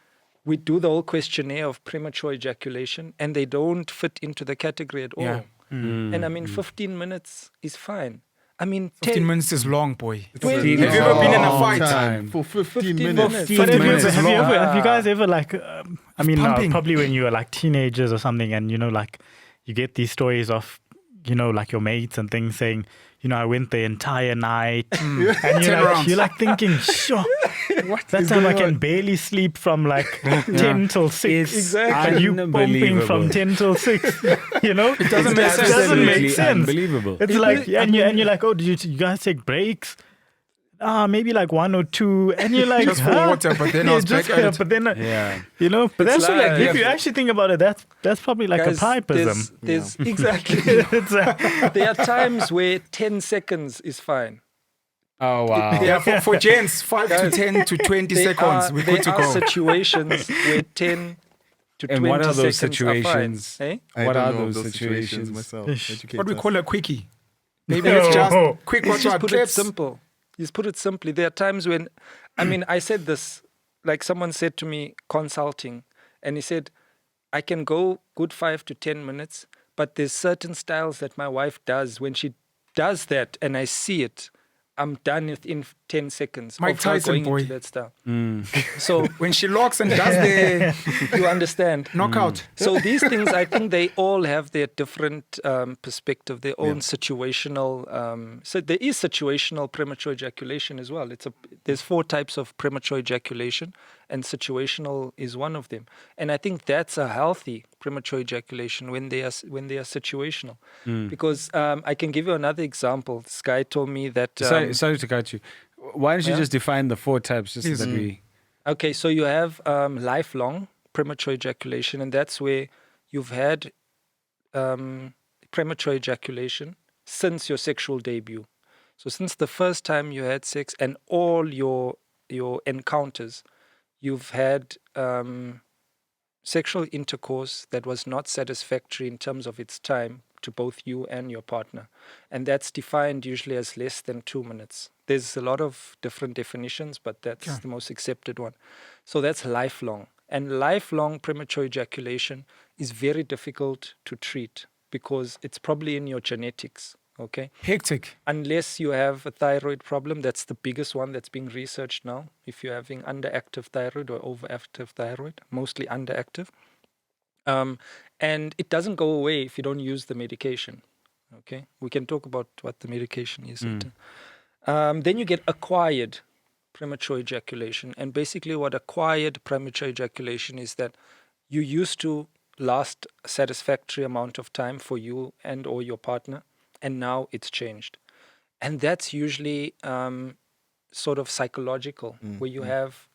[SPEAKER 5] we do the whole questionnaire of premature ejaculation and they don't fit into the category at all.
[SPEAKER 1] Yeah.
[SPEAKER 5] And I mean, 15 minutes is fine. I mean,
[SPEAKER 1] 15 minutes is long, boy.
[SPEAKER 5] When-
[SPEAKER 1] Have you ever been in a fight?
[SPEAKER 3] Time for 15
[SPEAKER 5] minutes.
[SPEAKER 3] minutes.
[SPEAKER 4] But
[SPEAKER 1] minutes
[SPEAKER 4] have you guys ever like, I mean,
[SPEAKER 1] pumping.
[SPEAKER 4] probably when you were like teenagers or something, and like you get these stories of like your mates and things saying, I went the entire night. And
[SPEAKER 1] rounds.
[SPEAKER 4] you're like thinking, sure. That time I can barely sleep from like 10 till 6.
[SPEAKER 6] Exactly.
[SPEAKER 4] And you pumping from 10 till 6. It doesn't make sense. It doesn't make sense.
[SPEAKER 6] Unbelievable.
[SPEAKER 4] It's like, and you're like, oh, did you guys take breaks? Maybe like 1 or 2, and you're like,
[SPEAKER 1] just for water, but then I was back at it.
[SPEAKER 4] But then,
[SPEAKER 6] Yeah.
[SPEAKER 4] but that's
[SPEAKER 5] like-
[SPEAKER 4] like, if you actually think about it, that's probably like
[SPEAKER 5] Guys,
[SPEAKER 4] a pipeism.
[SPEAKER 5] There's exactly.
[SPEAKER 4] It's
[SPEAKER 5] There are times where 10 seconds is fine.
[SPEAKER 6] Oh, wow.
[SPEAKER 1] Yeah, for gents, 5 to 10 to 20 seconds. We're good to
[SPEAKER 5] there are
[SPEAKER 1] go.
[SPEAKER 5] situations where 10 to 20
[SPEAKER 6] And what are those
[SPEAKER 5] seconds are fine.
[SPEAKER 6] situations?
[SPEAKER 5] Eh?
[SPEAKER 3] I
[SPEAKER 6] What
[SPEAKER 3] don't
[SPEAKER 6] are
[SPEAKER 3] know of
[SPEAKER 6] those situations?
[SPEAKER 3] myself.
[SPEAKER 4] Ish.
[SPEAKER 3] Educate
[SPEAKER 1] What we
[SPEAKER 3] us.
[SPEAKER 1] call a quickie. Maybe it's just quick
[SPEAKER 5] Let's just
[SPEAKER 1] WhatsApp
[SPEAKER 5] put it
[SPEAKER 1] clips.
[SPEAKER 5] simple. Just put it simply. There are times when, I said this, like someone said to me consulting, and he said, I can go good 5 to 10 minutes, but there's certain styles that my wife does. When she does that and I see it, I'm done within 10 seconds.
[SPEAKER 1] Mike
[SPEAKER 5] of her
[SPEAKER 1] Tyson,
[SPEAKER 5] going
[SPEAKER 1] boy.
[SPEAKER 5] into that style. So
[SPEAKER 1] When she locks and does the
[SPEAKER 5] you understand.
[SPEAKER 1] knockout.
[SPEAKER 5] So these things, I think they all have their different perspective, their own situational. So there is situational premature ejaculation as well. There's 4 types of premature ejaculation, and situational is one of them. And I think that's a healthy premature ejaculation when they are situational. Because I can give you another example. This guy told me that.
[SPEAKER 6] Sorry to cut you. Why don't you just define the 4 types just so that we...
[SPEAKER 5] Okay, so you have lifelong premature ejaculation, and that's where you've had premature ejaculation since your sexual debut. So since the first time you had sex and all your encounters, you've had sexual intercourse that was not satisfactory in terms of its time to both you and your partner. And that's defined usually as less than 2 minutes. There's a lot of different definitions, but that's the most accepted one. So that's lifelong. And lifelong premature ejaculation is very difficult to treat because it's probably in your genetics, okay?
[SPEAKER 1] Hectic.
[SPEAKER 5] Unless you have a thyroid problem, that's the biggest one that's being researched now. If you're having underactive thyroid or overactive thyroid, mostly underactive. And it doesn't go away if you don't use the medication. Okay, we can talk about what the medication is. Then you get acquired premature ejaculation, and basically what acquired premature ejaculation is that you used to last a satisfactory amount of time for you and or your partner, and now it's changed, and that's usually sort of psychological, where you have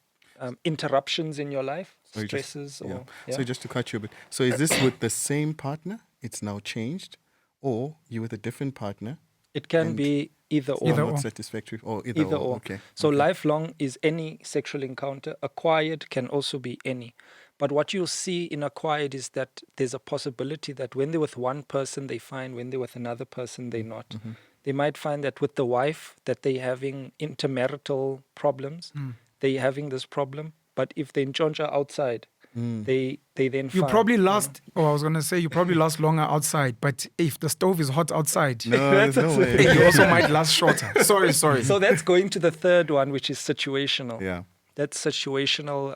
[SPEAKER 5] interruptions in your life. Stresses
[SPEAKER 3] So just to cut you a bit. So is this with the same partner? It's now changed, or you with a different partner?
[SPEAKER 5] It can
[SPEAKER 3] And
[SPEAKER 5] be either or.
[SPEAKER 3] Not satisfactory, or either or. Okay.
[SPEAKER 5] So lifelong is any sexual encounter. Acquired can also be any. But what you'll see in acquired is that there's a possibility that when they're with one person, they find, when they're with another person, they're not. They might find that with the wife that they're having intermarital problems. They're having this problem. But if they enjoy outside, they then
[SPEAKER 1] You
[SPEAKER 5] find,
[SPEAKER 1] probably last, I was going to say, you probably last longer outside. But if the stove is hot outside,
[SPEAKER 3] No, there's no way.
[SPEAKER 1] you also might last shorter. Sorry.
[SPEAKER 5] So that's going to the third one, which is situational.
[SPEAKER 3] Yeah.
[SPEAKER 5] That's situational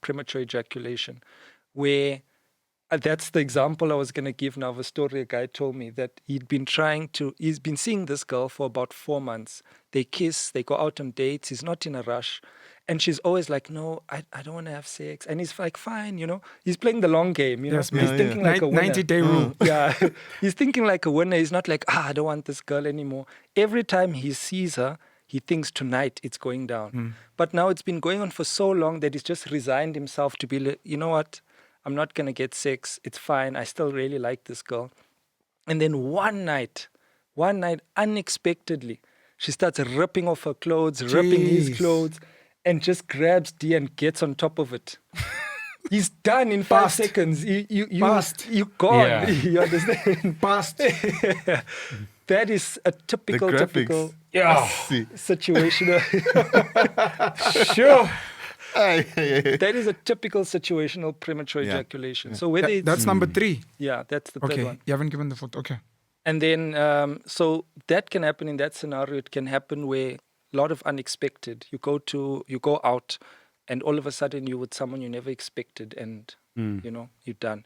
[SPEAKER 5] premature ejaculation, where that's the example I was going to give now of a story a guy told me that he's been seeing this girl for about 4 months. They kiss, they go out on dates, he's not in a rush. And she's always like, no, I don't want to have sex. And he's like, fine, he's playing the long game,
[SPEAKER 1] Yes,
[SPEAKER 5] He's thinking like a winner.
[SPEAKER 1] 90-day rule.
[SPEAKER 5] Yeah, he's thinking like a winner. He's not like, I don't want this girl anymore. Every time he sees her, he thinks tonight it's going down. But now it's been going on for so long that he's just resigned himself to be like, you know what? I'm not going to get sex. It's fine. I still really like this girl. And then one night, unexpectedly, she starts ripping off her clothes, ripping his clothes, and just grabs D and gets on top of it. He's done in 5 seconds. You gone.
[SPEAKER 6] Yeah.
[SPEAKER 5] You understand?
[SPEAKER 1] Past.
[SPEAKER 5] That is a typical
[SPEAKER 3] See.
[SPEAKER 5] situational.
[SPEAKER 6] Sure.
[SPEAKER 5] That is a typical situational premature ejaculation. So whether it's
[SPEAKER 1] That's number 3.
[SPEAKER 5] that's the third
[SPEAKER 1] Okay.
[SPEAKER 5] one.
[SPEAKER 1] You haven't given the fourth. Okay.
[SPEAKER 5] And then so that can happen in that scenario. It can happen where a lot of unexpected. You go out, and all of a sudden you're with someone you never expected, and you're done.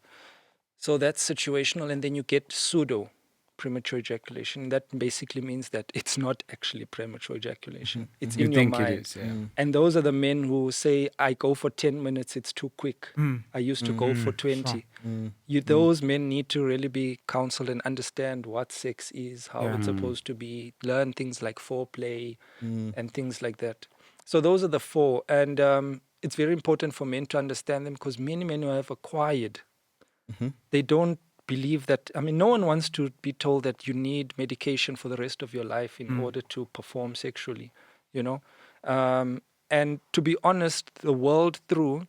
[SPEAKER 5] So that's situational, and then you get pseudo premature ejaculation. That basically means that it's not actually premature ejaculation. It's
[SPEAKER 6] You
[SPEAKER 5] in your
[SPEAKER 6] think
[SPEAKER 5] mind.
[SPEAKER 6] it is, yeah.
[SPEAKER 5] And those are the men who say, I go for 10 minutes, it's too quick. I used to go for 20. Those men need to really be counseled and understand what sex is, how it's supposed to be, learn things like foreplay and things like that. So those are the 4. And it's very important for men to understand them, because many men who have acquired, they don't believe that. I mean, no one wants to be told that you need medication for the rest of your life in order to perform sexually, you know. And to be honest, the world through,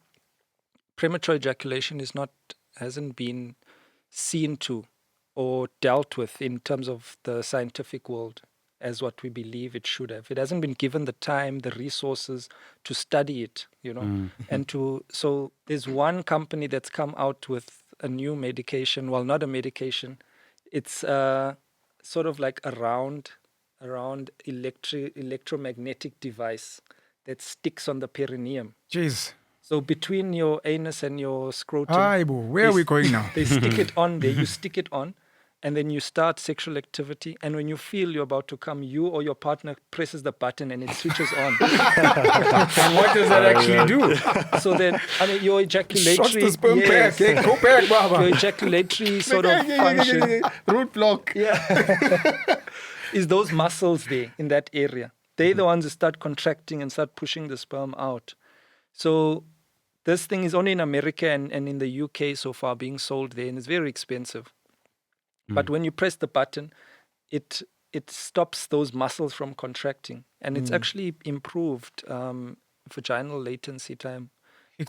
[SPEAKER 5] premature ejaculation hasn't been seen to or dealt with in terms of the scientific world as what we believe it should have. It hasn't been given the time, the resources to study it, you know. And so there's one company that's come out with a new medication. Well, not a medication. It's sort of like a round electromagnetic device that sticks on the perineum.
[SPEAKER 1] Jeez.
[SPEAKER 5] So between your anus and your scrotum,
[SPEAKER 1] Where are we going now?
[SPEAKER 5] they stick it on there. You stick it on, and then you start sexual activity. And when you feel you're about to come, you or your partner presses the button and it switches on.
[SPEAKER 6] And what does that actually do?
[SPEAKER 5] So then, I mean, your ejaculatory,
[SPEAKER 1] Shot the sperm back. Hey, go back, Baba.
[SPEAKER 5] your ejaculatory sort of function
[SPEAKER 3] Roadblock.
[SPEAKER 5] is those muscles there in that area. They're the ones that start contracting and start pushing the sperm out. So this thing is only in America and in the UK so far being sold there, and it's very expensive. But when you press the button, it stops those muscles from contracting, and it's actually improved vaginal latency time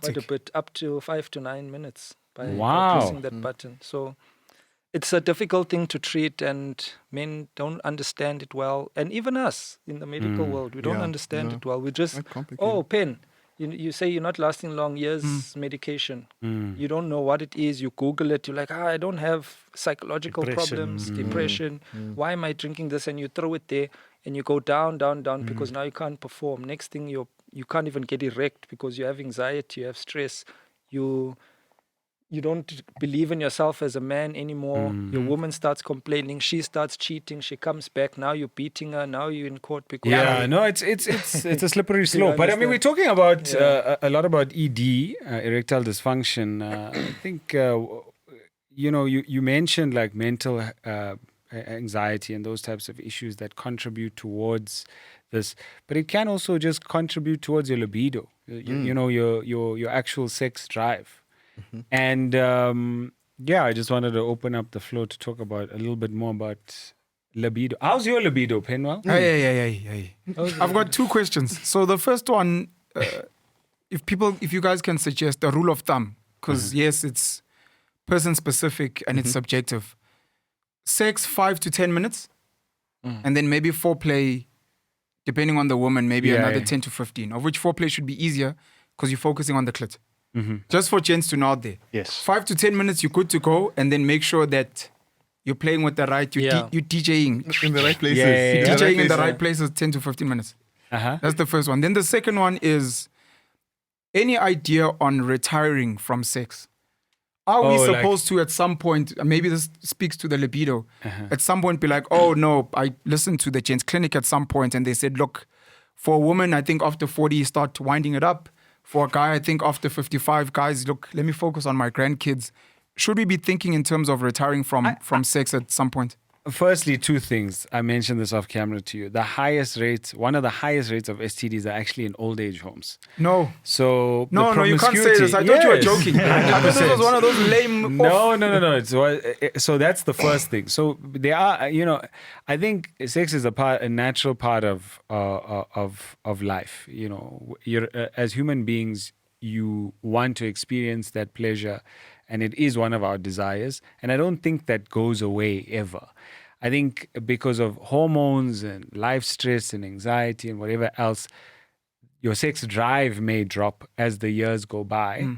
[SPEAKER 5] quite a bit, up to 5 to 9 minutes by pressing that button. So it's a difficult thing to treat, and men don't understand it well. And even us in the medical world, we don't understand it well. We just, pen. You say you're not lasting long, here's medication. You don't know what it is. You Google it. You're like, I don't have psychological problems, depression. Why am I drinking this? And you throw it there and you go down, because now you can't perform. Next thing, you can't even get erect because you have anxiety, you have stress. You don't believe in yourself as a man anymore. Your woman starts complaining. She starts cheating. She comes back. Now you're beating her. Now you're in court because
[SPEAKER 6] it's a slippery slope. But I mean, we're talking about a lot about ED, erectile dysfunction. I think you mentioned like mental anxiety and those types of issues that contribute towards this, but it can also just contribute towards your libido. You know, your actual sex drive. And I just wanted to open up the floor to talk about a little bit more about libido. How's your libido, Penuel?
[SPEAKER 1] Hey. I've got 2 questions. So the first one, if you guys can suggest a rule of thumb, because yes, it's person specific and it's subjective. Sex 5 to 10 minutes, and then maybe foreplay, depending on the woman, maybe another 10 to 15. Of which foreplay should be easier because you're focusing on the clit. Just for gents to know out there.
[SPEAKER 2] Yes.
[SPEAKER 1] 5 to 10 minutes, you're good to go, and then make sure that you're playing with the right, you're DJing.
[SPEAKER 3] In the right places.
[SPEAKER 1] DJing in the right places, 10 to 15 minutes. That's the first one. Then the second one is any idea on retiring from sex? Are we supposed to at some point, maybe this speaks to the libido, at some point be like, oh no, I listened to the Gents Clinic at some point and they said, look, for a woman, I think after 40, you start winding it up. For a guy, I think after 55, guys, look, let me focus on my grandkids. Should we be thinking in terms of retiring from sex at some point?
[SPEAKER 6] Firstly, 2 things. I mentioned this off camera to you. One of the highest rates of STDs are actually in old age homes.
[SPEAKER 1] No.
[SPEAKER 6] So
[SPEAKER 1] no, you can't say this. I thought you were joking. This was one of those lame.
[SPEAKER 6] No. So that's the first thing. So there are, I think sex is a natural part of life. You know, as human beings, you want to experience that pleasure, and it is one of our desires. And I don't think that goes away ever. I think because of hormones and life stress and anxiety and whatever else, your sex drive may drop as the years go by,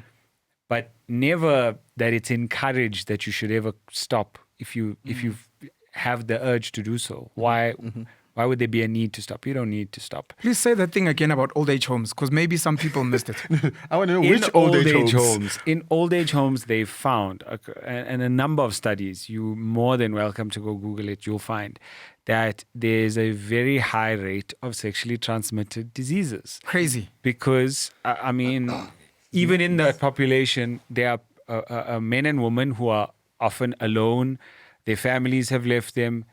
[SPEAKER 6] but never that it's encouraged that you should ever stop if you have the urge to do so. Why Why would there be a need to stop? You don't need to stop.
[SPEAKER 1] Please say that thing again about old age homes, because maybe some people missed it.
[SPEAKER 3] I want to know
[SPEAKER 6] In
[SPEAKER 3] which old age homes.
[SPEAKER 6] In old age homes, they found, and a number of studies, you're more than welcome to go Google it, you'll find that there's a very high rate of sexually transmitted diseases.
[SPEAKER 1] Crazy.
[SPEAKER 6] Because, I mean, even in that population, there are men and women who are often alone, their families have left them,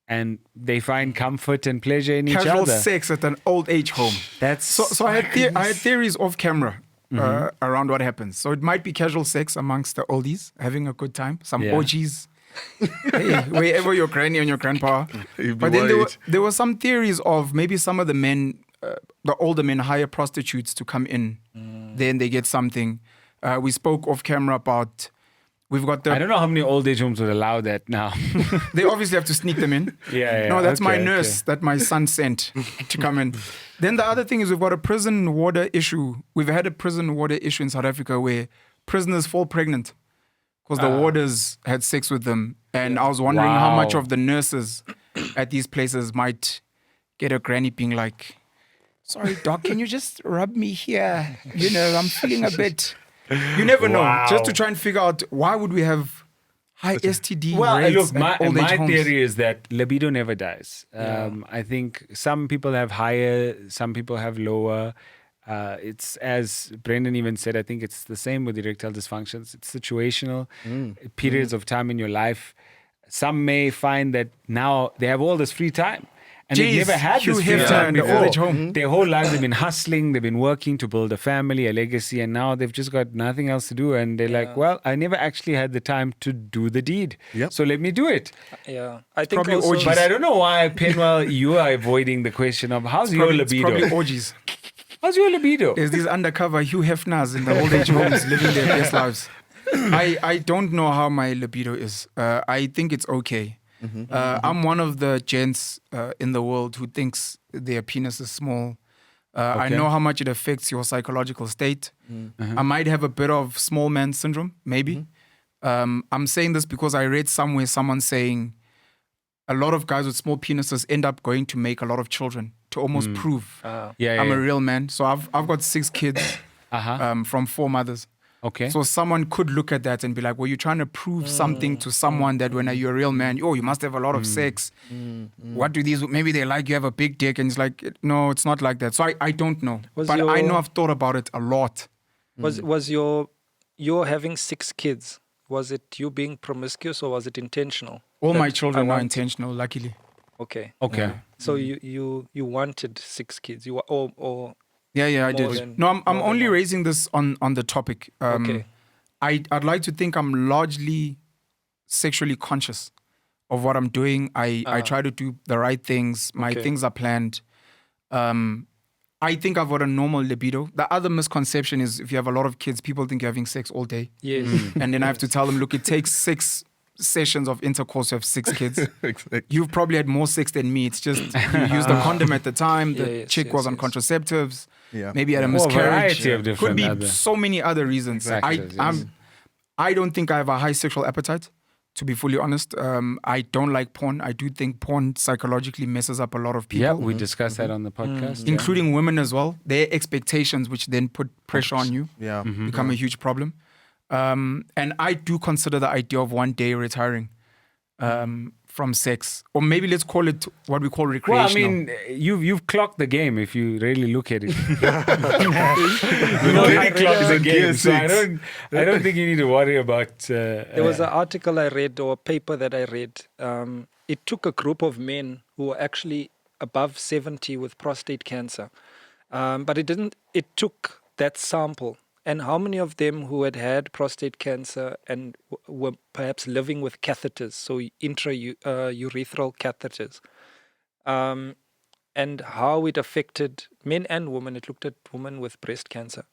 [SPEAKER 6] and they find comfort and pleasure in each
[SPEAKER 1] Casual
[SPEAKER 6] other.
[SPEAKER 1] sex at an old age home.
[SPEAKER 6] That's
[SPEAKER 1] So I had theories off camera around what happens. So it might be casual sex amongst the oldies, having a good time, some
[SPEAKER 6] Yeah.
[SPEAKER 1] orgies, hey, wherever your granny and your grandpa.
[SPEAKER 3] You'd be
[SPEAKER 1] But then
[SPEAKER 3] worried.
[SPEAKER 1] there were some theories of maybe some of the men, the older men, hire prostitutes to come in. Then they get something. We spoke off camera about. We've got
[SPEAKER 6] I don't know how many old age homes would allow that now.
[SPEAKER 1] They obviously have to sneak them in.
[SPEAKER 6] Yeah,
[SPEAKER 1] No, that's my
[SPEAKER 6] okay,
[SPEAKER 1] nurse that my son sent to come in. Then the other thing is we've got a prison warder issue. We've had a prison warder issue in South Africa where prisoners fall pregnant because the warders had sex with them. And I was wondering how much
[SPEAKER 6] Wow.
[SPEAKER 1] of the nurses at these places might get a granny being like, sorry, doc, can you just rub me here? You know, I'm feeling a bit... You never know.
[SPEAKER 6] Wow.
[SPEAKER 1] Just to try and figure out why would we have high STD
[SPEAKER 6] Well,
[SPEAKER 1] rates
[SPEAKER 6] look,
[SPEAKER 1] at old age
[SPEAKER 6] my
[SPEAKER 1] homes.
[SPEAKER 6] theory is that libido never dies. I think some people have higher, some people have lower. It's, as Brendan even said, I think it's the same with erectile dysfunctions. It's situational, periods of time in your life. Some may find that now they have all this free time. And they've
[SPEAKER 1] Jeez,
[SPEAKER 6] never had
[SPEAKER 1] Hugh
[SPEAKER 6] this free
[SPEAKER 1] Hefner
[SPEAKER 6] time
[SPEAKER 1] in the
[SPEAKER 6] before.
[SPEAKER 1] old age home.
[SPEAKER 6] Their whole lives they've been hustling, they've been working to build a family, a legacy, and now they've just got nothing else to do. And they're like, well, I never actually had the time to do the deed.
[SPEAKER 3] Yep.
[SPEAKER 6] So let me do it.
[SPEAKER 5] Yeah, I think
[SPEAKER 1] probably
[SPEAKER 5] also,
[SPEAKER 1] orgies.
[SPEAKER 6] But I don't know why, Penwell, you are avoiding the question of how's your
[SPEAKER 1] It's probably
[SPEAKER 6] libido?
[SPEAKER 1] orgies.
[SPEAKER 6] How's your libido?
[SPEAKER 1] There's these undercover Hugh Hefners in the old age homes living their best lives. I don't know how my libido is. I think it's okay. I'm one of the gents in the world who thinks their penis is small. I
[SPEAKER 6] Okay.
[SPEAKER 1] know how much it affects your psychological state. I might have a bit of small man syndrome, maybe. I'm saying this because I read somewhere someone saying a lot of guys with small penises end up going to make a lot of children to almost prove
[SPEAKER 6] Yeah,
[SPEAKER 1] I'm a real man. So I've got 6 kids from 4 mothers.
[SPEAKER 6] Okay.
[SPEAKER 1] So someone could look at that and be like, well, you're trying to prove something to someone that when you're a real man, you must have a lot of sex. What do these, maybe they like you have a big dick, and it's like, no, it's not like that. So I don't know.
[SPEAKER 5] Was
[SPEAKER 1] But I
[SPEAKER 5] your-
[SPEAKER 1] know I've thought about it a lot.
[SPEAKER 5] was your having 6 kids, was it you being promiscuous or was it intentional?
[SPEAKER 1] All
[SPEAKER 5] That
[SPEAKER 1] my
[SPEAKER 5] I
[SPEAKER 1] children are
[SPEAKER 5] want-
[SPEAKER 1] intentional, luckily.
[SPEAKER 5] Okay.
[SPEAKER 6] Okay.
[SPEAKER 5] So you wanted 6 kids. You or
[SPEAKER 1] Yeah, I
[SPEAKER 5] More
[SPEAKER 1] did.
[SPEAKER 5] than-
[SPEAKER 1] No, I'm
[SPEAKER 5] more than
[SPEAKER 1] only
[SPEAKER 5] one.
[SPEAKER 1] raising this on the topic.
[SPEAKER 5] Okay.
[SPEAKER 1] I'd like to think I'm largely sexually conscious of what I'm doing. I try to do the right things. My
[SPEAKER 5] Okay.
[SPEAKER 1] things are planned. I think I've got a normal libido. The other misconception is if you have a lot of kids, people think you're having sex all day.
[SPEAKER 5] yes.
[SPEAKER 1] And then I have to tell them, look, it takes 6 sessions of intercourse to have 6 kids.
[SPEAKER 3] Exactly.
[SPEAKER 1] You've probably had more sex than me. It's just you used the condom at the time. The
[SPEAKER 5] Yes,
[SPEAKER 1] chick
[SPEAKER 5] yes,
[SPEAKER 1] was on
[SPEAKER 5] yes.
[SPEAKER 1] contraceptives.
[SPEAKER 3] Yeah.
[SPEAKER 1] Maybe had a
[SPEAKER 6] Well, a
[SPEAKER 1] miscarriage.
[SPEAKER 6] variety of
[SPEAKER 1] Could
[SPEAKER 6] different
[SPEAKER 1] be
[SPEAKER 6] other
[SPEAKER 1] so many other reasons.
[SPEAKER 6] factors, yes.
[SPEAKER 1] I don't think I have a high sexual appetite, to be fully honest. I don't like porn. I do think porn psychologically messes up a lot of people,
[SPEAKER 6] Yeah, we discussed that on the podcast.
[SPEAKER 1] including women as well. Their expectations, which then put pressure on you,
[SPEAKER 3] Yeah.
[SPEAKER 1] become a huge problem. And I do consider the idea of one day retiring from sex, or maybe let's call it what we call
[SPEAKER 6] Well, I
[SPEAKER 1] recreational.
[SPEAKER 6] mean, you've clocked the game if you really look at it. You've
[SPEAKER 3] I
[SPEAKER 6] already
[SPEAKER 3] read
[SPEAKER 6] clocked the
[SPEAKER 3] Gear
[SPEAKER 6] game, so I
[SPEAKER 3] 6.
[SPEAKER 6] don't think you need to worry about.
[SPEAKER 5] There was an article I read or a paper that I read. It took a group of men who were actually above 70 with prostate cancer. But it didn't. It took that sample. And how many of them who had prostate cancer and were perhaps living with catheters, so intra-urethral catheters, and how it affected men and women. It looked at women with breast cancer.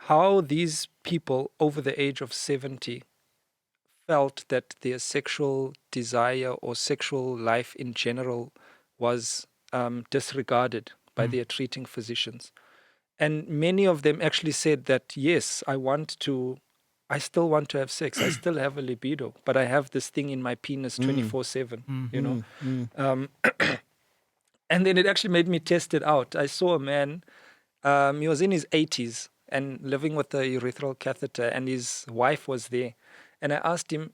[SPEAKER 5] How these people over the age of 70 felt that their sexual desire or sexual life in general was disregarded by their treating physicians. And many of them actually said that, yes, I still want to have sex. I still have a libido, but I have this thing in my penis 24/7, you know. And then it actually made me test it out. I saw a man, he was in his 80s and living with a urethral catheter, and his wife was there. And I asked him,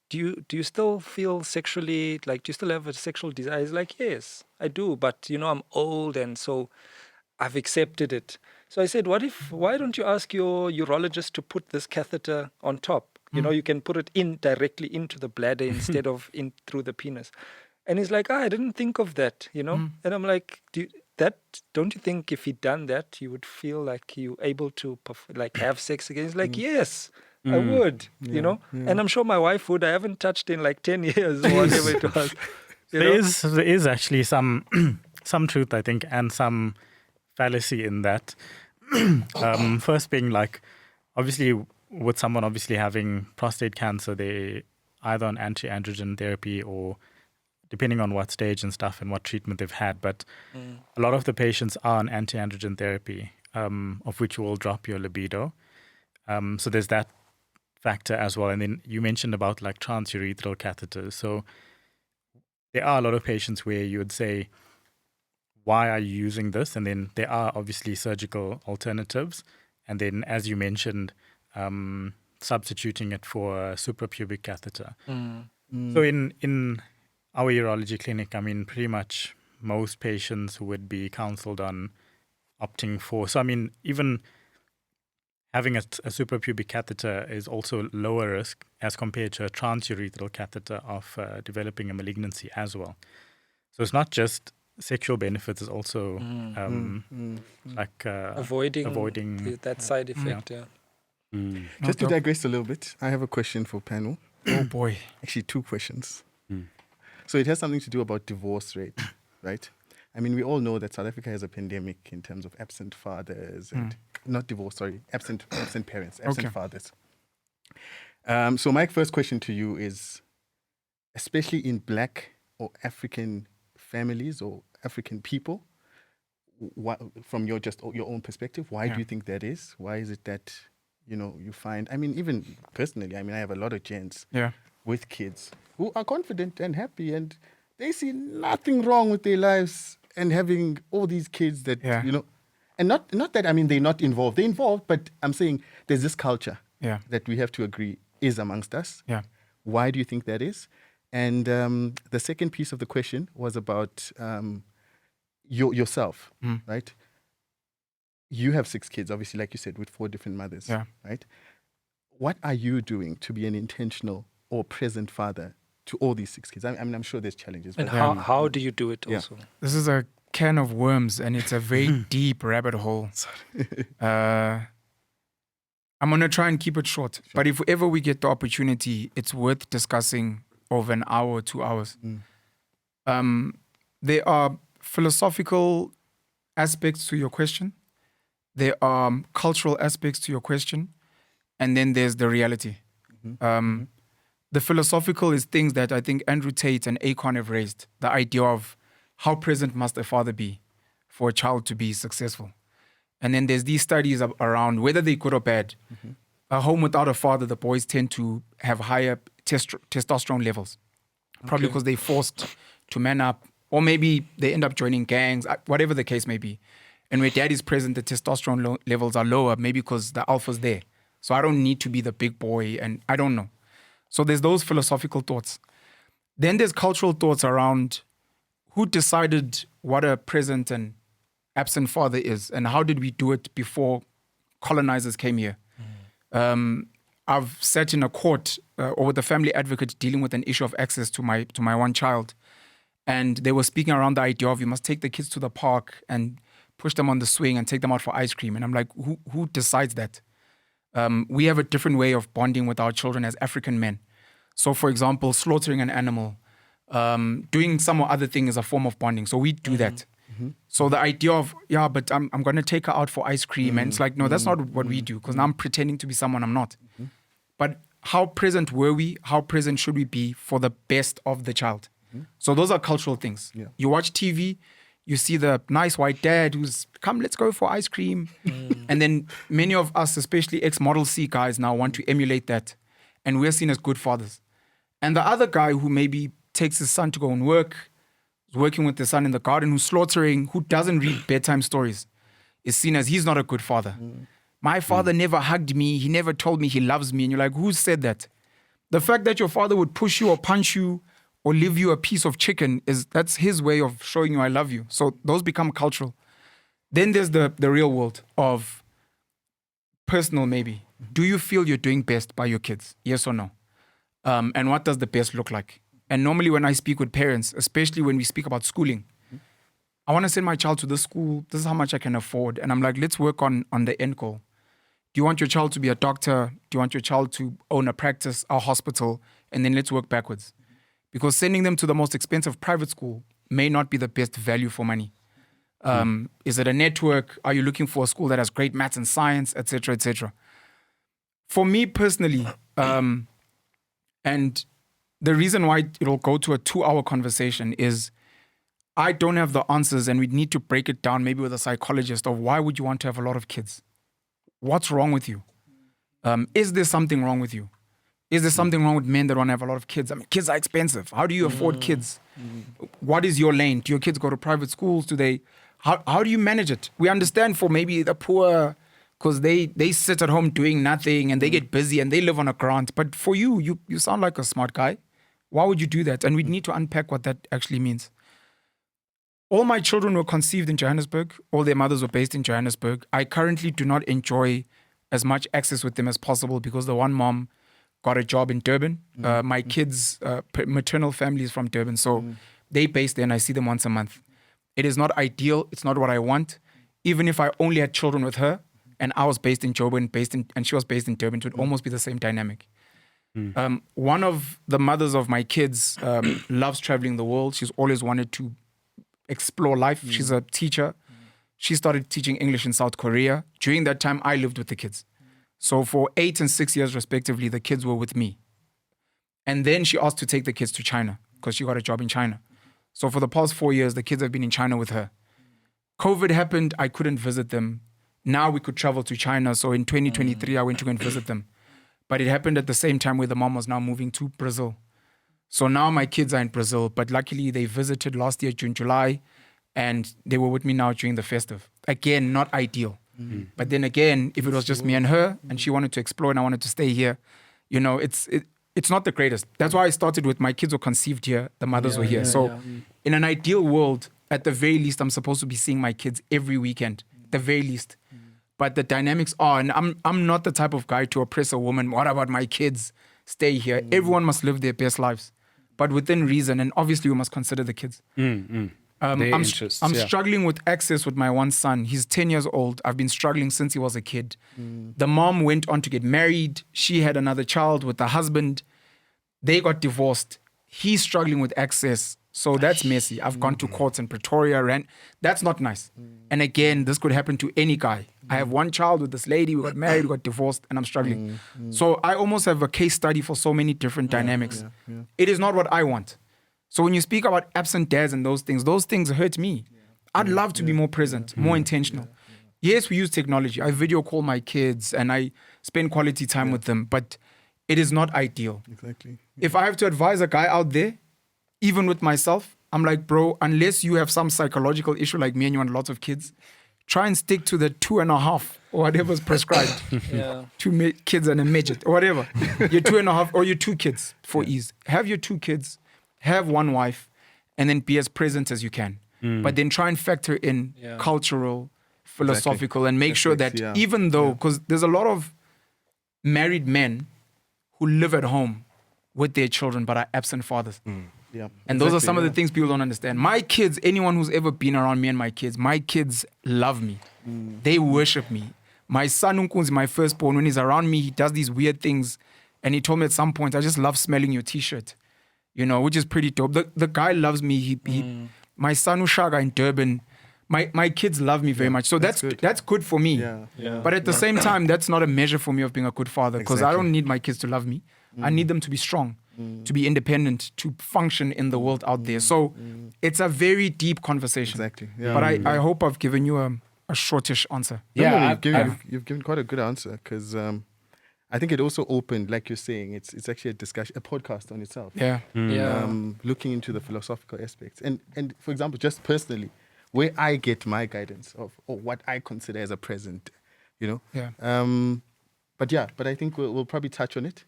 [SPEAKER 5] do you still feel sexually, like, do you still have a sexual desire? He's like, yes, I do. But, I'm old, and so I've accepted it. So I said, why don't you ask your urologist to put this catheter on top? You can put it in directly into the bladder instead of in through the penis. And he's like, I didn't think of that, And I'm like, don't you think if he'd done that, you would feel like you're able to have sex again? He's like, yes, I would, And I'm sure my wife would. I haven't touched in like 10 years or whatever it was.
[SPEAKER 4] There is actually some truth, I think, and some fallacy in that. First being like, obviously, with someone obviously having prostate cancer, they either on anti-androgen therapy or depending on what stage and stuff and what treatment they've had. But a lot of the patients are on anti-androgen therapy, of which will drop your libido. So there's that factor as well. And then you mentioned about like transurethral catheters. So there are a lot of patients where you would say, why are you using this? And then there are obviously surgical alternatives. And then, as you mentioned, substituting it for a suprapubic catheter. So in our urology clinic, I mean, pretty much most patients would be counseled on opting for. So, I mean, even having a suprapubic catheter is also lower risk as compared to a transurethral catheter of developing a malignancy as well. So it's not just sexual benefits, it's also avoiding
[SPEAKER 5] that side effect.
[SPEAKER 3] Just to digress a little bit, I have a question for panel.
[SPEAKER 1] Oh boy.
[SPEAKER 3] Actually, 2 questions. So it has something to do about divorce rate, right? I mean, we all know that South Africa has a pandemic in terms of absent fathers and absent parents, absent fathers. So my first question to you is, especially in Black or African families or African people, from your own perspective, why do you think that is? Why is it that you find? I mean, even personally, I mean, I have a lot of gents with kids who are confident and happy, and they see nothing wrong with their lives and having all these kids that and not that, I mean, they're not involved. They're involved, but I'm saying there's this culture that we have to agree is amongst us. Why do you think that is? And the second piece of the question was about yourself, right? You have 6 kids, obviously, like you said, with 4 different mothers, right? What are you doing to be an intentional or present father to all these 6 kids? I mean, I'm sure there's challenges.
[SPEAKER 5] And how do you do it also?
[SPEAKER 1] This is a can of worms, and it's a very deep rabbit hole. I'm going to try and keep it short. But if ever we get the opportunity, it's worth discussing over an hour or 2 hours. There are philosophical aspects to your question. There are cultural aspects to your question. And then there's the reality. The philosophical is things that I think Andrew Tate and Akon have raised. The idea of how present must a father be for a child to be successful. And then there's these studies around whether they're good or bad. A home without a father, the boys tend to have higher testosterone levels. Probably because they're forced to man up, or maybe they end up joining gangs, whatever the case may be. And where dad is present, the testosterone levels are lower, maybe because the alpha's there. So I don't need to be the big boy, and I don't know. So there's those philosophical thoughts. Then there's cultural thoughts around who decided what a present and absent father is, and how did we do it before colonizers came here. I've sat in a court or with a family advocate dealing with an issue of access to my one child, and they were speaking around the idea of you must take the kids to the park and push them on the swing and take them out for ice cream. And I'm like, who decides that? We have a different way of bonding with our children as African men. So, for example, slaughtering an animal, doing some other thing is a form of bonding. So we do that. So the idea of, but I'm going to take her out for ice cream. And it's like, no, that's not what we do, because now I'm pretending to be someone I'm not. But how present were we? How present should we be for the best of the child? So those are cultural things. You watch TV, you see the nice white dad who's, come, let's go for ice cream. And then many of us, especially ex-Model C guys now, want to emulate that. And we're seen as good fathers. And the other guy who maybe takes his son to go and work, who's working with the son in the garden, who's slaughtering, who doesn't read bedtime stories, is seen as he's not a good father. My father never hugged me. He never told me he loves me. And you're like, who said that? The fact that your father would push you or punch you or leave you a piece of chicken, that's his way of showing you I love you. So those become cultural. Then there's the real world of personal maybe. Do you feel you're doing best by your kids? Yes or no? And what does the best look like? And normally when I speak with parents, especially when we speak about schooling, I want to send my child to this school. This is how much I can afford. And I'm like, let's work on the end goal. Do you want your child to be a doctor? Do you want your child to own a practice, a hospital? And then let's work backwards. Because sending them to the most expensive private school may not be the best value for money. Is it a network? Are you looking for a school that has great maths and science, et cetera, et cetera? For me personally, and the reason why it'll go to a 2-hour conversation is I don't have the answers, and we need to break it down maybe with a psychologist of why would you want to have a lot of kids? What's wrong with you? Is there something wrong with you? Is there something wrong with men that want to have a lot of kids? I mean, kids are expensive. How do you afford kids? What is your lane? Do your kids go to private schools? Do they? How do you manage it? We understand for maybe the poor, because they sit at home doing nothing and they get busy and they live on a grant. But for you sound like a smart guy. Why would you do that? And we need to unpack what that actually means. All my children were conceived in Johannesburg. All their mothers were based in Johannesburg. I currently do not enjoy as much access with them as possible because the one mom got a job in Durban. My kids' maternal family is from Durban. So they based there and I see them once a month. It is not ideal. It's not what I want. Even if I only had children with her and I was based in Joburg and she was based in Durban, it would almost be the same dynamic. One of the mothers of my kids loves traveling the world. She's always wanted to explore life. She's a teacher. She started teaching English in South Korea. During that time, I lived with the kids. So for 8 and 6 years, respectively, the kids were with me. And then she asked to take the kids to China because she got a job in China. So for the past 4 years, the kids have been in China with her. COVID happened. I couldn't visit them. Now we could travel to China. So in 2023, I went to go and visit them. But it happened at the same time where the mom was now moving to Brazil. So now my kids are in Brazil, but luckily they visited last year, June, July, and they were with me now during the festive. Again, not ideal. But then again, if it was just me and her, and she wanted to explore and I wanted to stay here, it's not the greatest. That's why I started with my kids were conceived here, the mothers were here. In an ideal world, at the very least, I'm supposed to be seeing my kids every weekend, the very least. But the dynamics are, and I'm not the type of guy to oppress a woman. What about my kids? Stay here. Everyone must live their best lives, but within reason. And obviously, we must consider the kids. I'm struggling with access with my one son. He's 10 years old. I've been struggling since he was a kid. The mom went on to get married. She had another child with the husband. They got divorced. He's struggling with access. So that's messy. I've gone to courts in Pretoria. That's not nice. And again, this could happen to any guy. I have one child with this lady. We got married, we got divorced, and I'm struggling. So I almost have a case study for so many different dynamics. It is not what I want. So when you speak about absent dads and those things hurt me. I'd love to be more present, more intentional. Yes, we use technology. I video call my kids and I spend quality time with them, but it is not ideal.
[SPEAKER 3] Exactly.
[SPEAKER 1] If I have to advise a guy out there, even with myself, I'm like, bro, unless you have some psychological issue like me and you want lots of kids, try and stick to the 2.5 or whatever's prescribed. 2 kids and a midget or whatever. Your 2.5 or your 2 kids for ease. Have your 2 kids, have one wife, and then be as present as you can. But then try and factor in cultural, philosophical, and make sure that even though, because there's a lot of married men who live at home with their children but are absent fathers. And those are some of the things people don't understand. My kids, anyone who's ever been around me and my kids love me. They worship me. My son Unkunzi, my firstborn, when he's around me, he does these weird things. And he told me at some point, I just love smelling your t-shirt, which is pretty dope. The guy loves me. My son Ushaga in Durban, my kids love me very much. So that's good for me. But at the same time, that's not a measure for me of being a good father because I don't need my kids to love me. I need them to be strong, to be independent, to function in the world out there. So it's a very deep conversation.
[SPEAKER 3] Exactly.
[SPEAKER 1] But I hope I've given you a shortish answer.
[SPEAKER 3] You've given quite a good answer because I think it also opened, like you're saying, it's actually a discussion, a podcast on itself.
[SPEAKER 1] Yeah.
[SPEAKER 5] Yeah.
[SPEAKER 3] Looking into the philosophical aspects. And for example, just personally, where I get my guidance of or what I consider as a present, you know.
[SPEAKER 1] Yeah.
[SPEAKER 3] But I think we'll probably touch on it.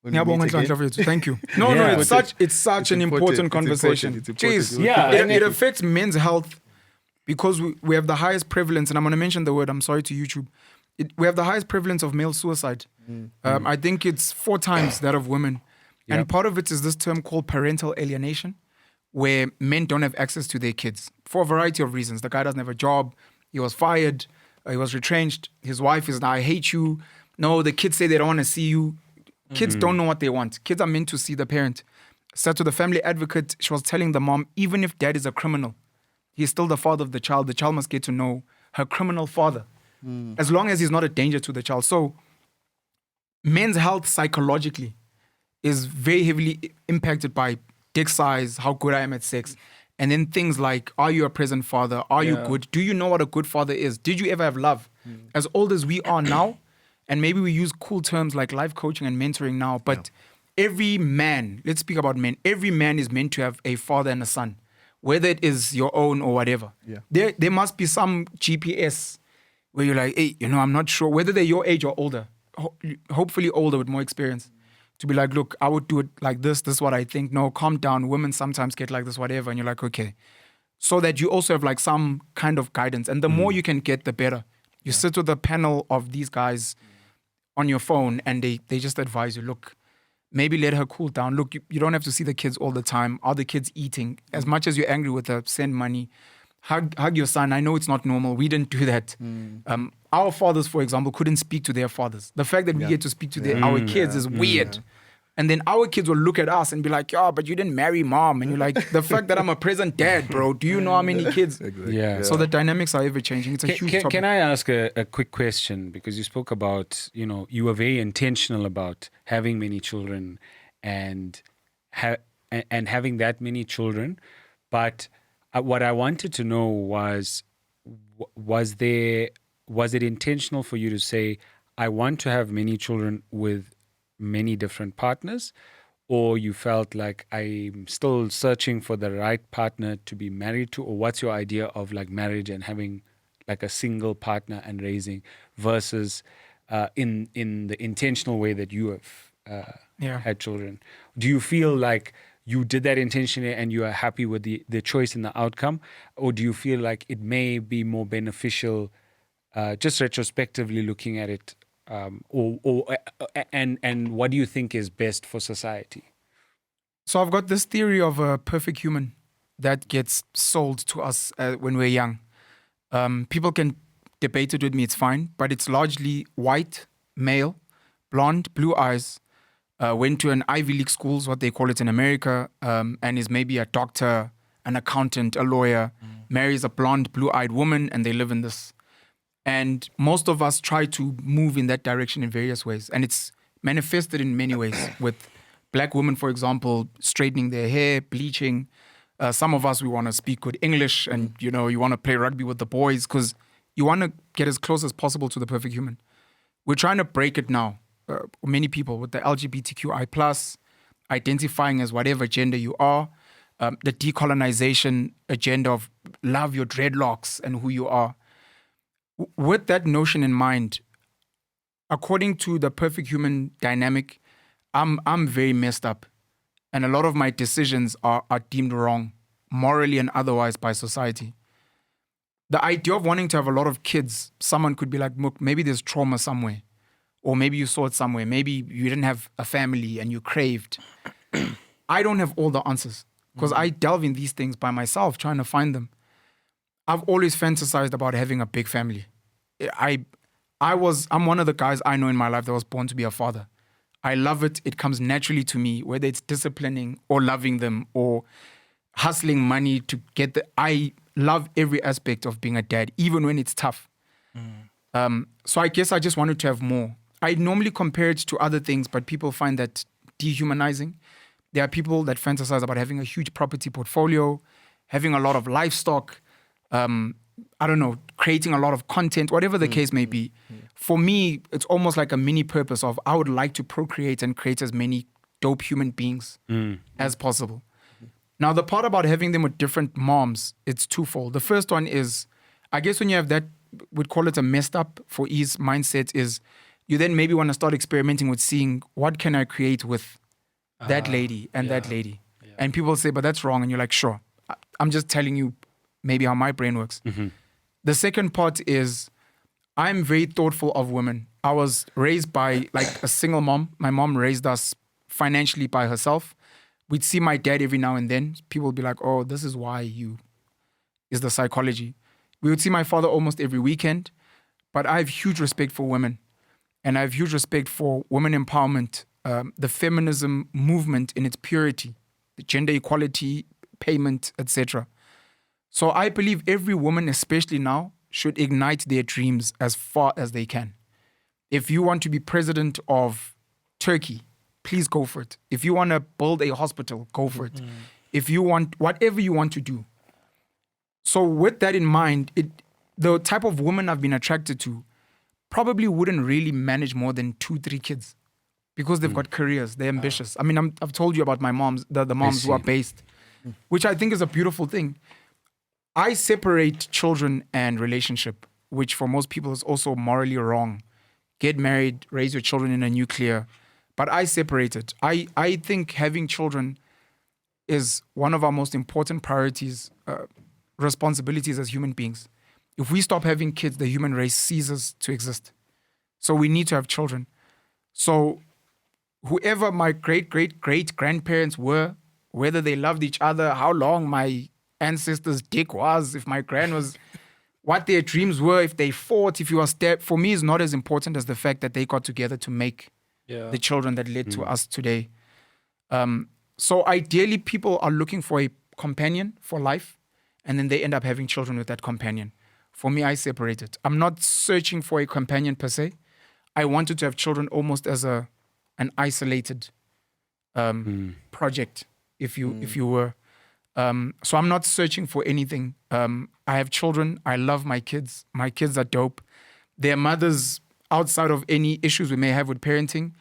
[SPEAKER 3] When we meet
[SPEAKER 1] Yeah,
[SPEAKER 3] again.
[SPEAKER 1] thank you. No,
[SPEAKER 6] Yeah.
[SPEAKER 1] it's such an important conversation.
[SPEAKER 3] It's important.
[SPEAKER 1] Jeez.
[SPEAKER 6] Yeah,
[SPEAKER 1] It,
[SPEAKER 6] and
[SPEAKER 1] it affects men's health because we have the highest prevalence, and I'm going to mention the word, I'm sorry to YouTube. We have the highest prevalence of male suicide. I think it's 4 times that of women.
[SPEAKER 6] Yep.
[SPEAKER 1] And part of it is this term called parental alienation, where men don't have access to their kids for a variety of reasons. The guy doesn't have a job. He was fired. He was retrenched. His wife is now, I hate you. No, the kids say they don't want to see you. Kids don't know what they want. Kids are meant to see the parent. Said to the family advocate, she was telling the mom, even if dad is a criminal, he's still the father of the child must get to know her criminal father, as long as he's not a danger to the child. So men's health psychologically is very heavily impacted by dick size, how good I am at sex, and then things like, are you a present father? Are you good? Do you know what a good father is? Did you ever have love? As old as we are now, and maybe we use cool terms like life coaching and mentoring now, but every man, let's speak about men, every man is meant to have a father and a son, whether it is your own or whatever.
[SPEAKER 3] Yeah.
[SPEAKER 1] There must be some GPS where you're like, hey, I'm not sure whether they're your age or older, hopefully older with more experience, to be like, look, I would do it like this. This is what I think. No, calm down. Women sometimes get like this, whatever. And you're like, okay. So that you also have like some kind of guidance. And the more you can get, the better. You sit with a panel of these guys on your phone and they just advise you, look, maybe let her cool down. Look, you don't have to see the kids all the time. Are the kids eating? As much as you're angry with her, send money. Hug your son. I know it's not normal. We didn't do that. Our fathers, for example, couldn't speak to their fathers. The fact that we get to speak to our kids is weird. And then our kids will look at us and be like, yeah, but you didn't marry mom. And you're like, the fact that I'm a present dad, bro, do you know how many kids?
[SPEAKER 6] Yeah.
[SPEAKER 1] So the dynamics are ever changing. It's a huge topic.
[SPEAKER 6] Can I ask a quick question? Because you spoke about, you were very intentional about having many children and having that many children. But what I wanted to know was it intentional for you to say, I want to have many children with many different partners, or you felt like I'm still searching for the right partner to be married to, or what's your idea of like marriage and having like a single partner and raising versus in the intentional way that you have had children? Do you feel like you did that intentionally and you are happy with the choice and the outcome, or do you feel like it may be more beneficial just retrospectively looking at it? And what do you think is best for society?
[SPEAKER 1] So I've got this theory of a perfect human that gets sold to us when we're young. People can debate it with me, it's fine, but it's largely white, male, blonde, blue eyes, went to an Ivy League school, is what they call it in America, and is maybe a doctor, an accountant, a lawyer, marries a blonde, blue-eyed woman, and they live in this. And most of us try to move in that direction in various ways. And it's manifested in many ways with black women, for example, straightening their hair, bleaching. Some of us, we want to speak good English and, you want to play rugby with the boys because you want to get as close as possible to the perfect human. We're trying to break it now. Many people with the LGBTQI+, identifying as whatever gender you are, the decolonization agenda of love your dreadlocks and who you are. With that notion in mind, according to the perfect human dynamic, I'm very messed up. And a lot of my decisions are deemed wrong, morally and otherwise, by society. The idea of wanting to have a lot of kids, someone could be like, look, maybe there's trauma somewhere. Or maybe you saw it somewhere. Maybe you didn't have a family and you craved. I don't have all the answers because I delve in these things by myself, trying to find them. I've always fantasized about having a big family. I'm one of the guys I know in my life that was born to be a father. I love it. It comes naturally to me, whether it's disciplining or loving them or hustling money to get I love every aspect of being a dad, even when it's tough. So I guess I just wanted to have more. I normally compare it to other things, but people find that dehumanizing. There are people that fantasize about having a huge property portfolio, having a lot of livestock, I don't know, creating a lot of content, whatever the case may be. For me, it's almost like a mini purpose of I would like to procreate and create as many dope human beings as possible. Now, the part about having them with different moms, it's twofold. The first one is, I guess when you have that, we'd call it a messed up for ease mindset, is you then maybe want to start experimenting with seeing what can I create with that lady and that lady.
[SPEAKER 5] Yeah.
[SPEAKER 1] And people say, but that's wrong. And you're like, sure. I'm just telling you maybe how my brain works. The second part is I'm very thoughtful of women. I was raised by like a single mom. My mom raised us financially by herself. We'd see my dad every now and then. People would be like, oh, this is why is the psychology. We would see my father almost every weekend. But I have huge respect for women. And I have huge respect for women empowerment, the feminism movement in its purity, the gender equality, payment, etc. So I believe every woman, especially now, should ignite their dreams as far as they can. If you want to be president of Turkey, please go for it. If you want to build a hospital, go for it. If you want, whatever you want to do. So with that in mind, the type of woman I've been attracted to probably wouldn't really manage more than 2-3 kids because they've got careers, they're ambitious. I mean, I've told you about my moms, the moms who are based, which I think is a beautiful thing. I separate children and relationship, which for most people is also morally wrong. Get married, raise your children in a nuclear. But I separate it. I think having children is one of our most important priorities, responsibilities as human beings. If we stop having kids, the human race ceases to exist. So we need to have children. So whoever my great-great-great-grandparents were, whether they loved each other, how long my ancestors' dick was, if my grand was, what their dreams were, if they fought, if you were stabbed, for me is not as important as the fact that they got together to make the children that led to us today. So ideally, people are looking for a companion for life, and then they end up having children with that companion. For me, I separate it. I'm not searching for a companion per se. I wanted to have children almost as an isolated project, if you were. So I'm not searching for anything. I have children. I love my kids. My kids are dope. Their mothers, outside of any issues we may have with parenting,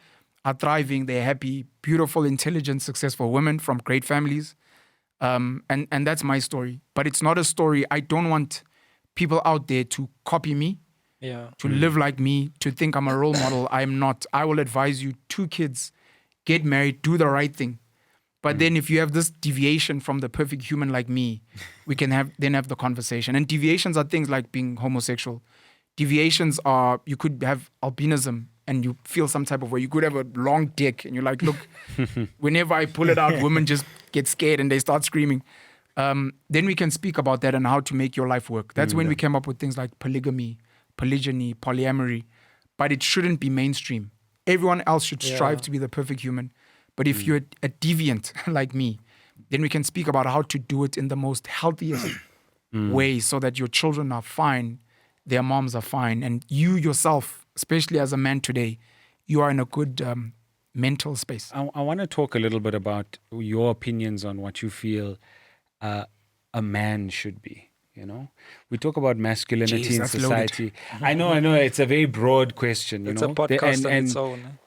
[SPEAKER 1] are thriving. They're happy, beautiful, intelligent, successful women from great families. And that's my story. But it's not a story. I don't want people out there to copy me, to live like me, to think I'm a role model. I'm not. I will advise you, 2 kids, get married, do the right thing. But then if you have this deviation from the perfect human like me, we can have the conversation. And deviations are things like being homosexual. Deviations are, you could have albinism and you feel some type of way. You could have a long dick and you're like, look, whenever I pull it out, women just get scared and they start screaming. Then we can speak about that and how to make your life work. That's when we came up with things like polygamy, polygyny, polyamory. But it shouldn't be mainstream. Everyone else should strive to be the perfect human. But if you're a deviant like me, then we can speak about how to do it in the most healthiest way so that your children are fine, their moms are fine, and you yourself, especially as a man today, you are in a good mental space.
[SPEAKER 6] I want to talk a little bit about your opinions on what you feel a man should be. You know, we talk about masculinity in society. I know. It's a very broad question.
[SPEAKER 5] It's a podcast on its own.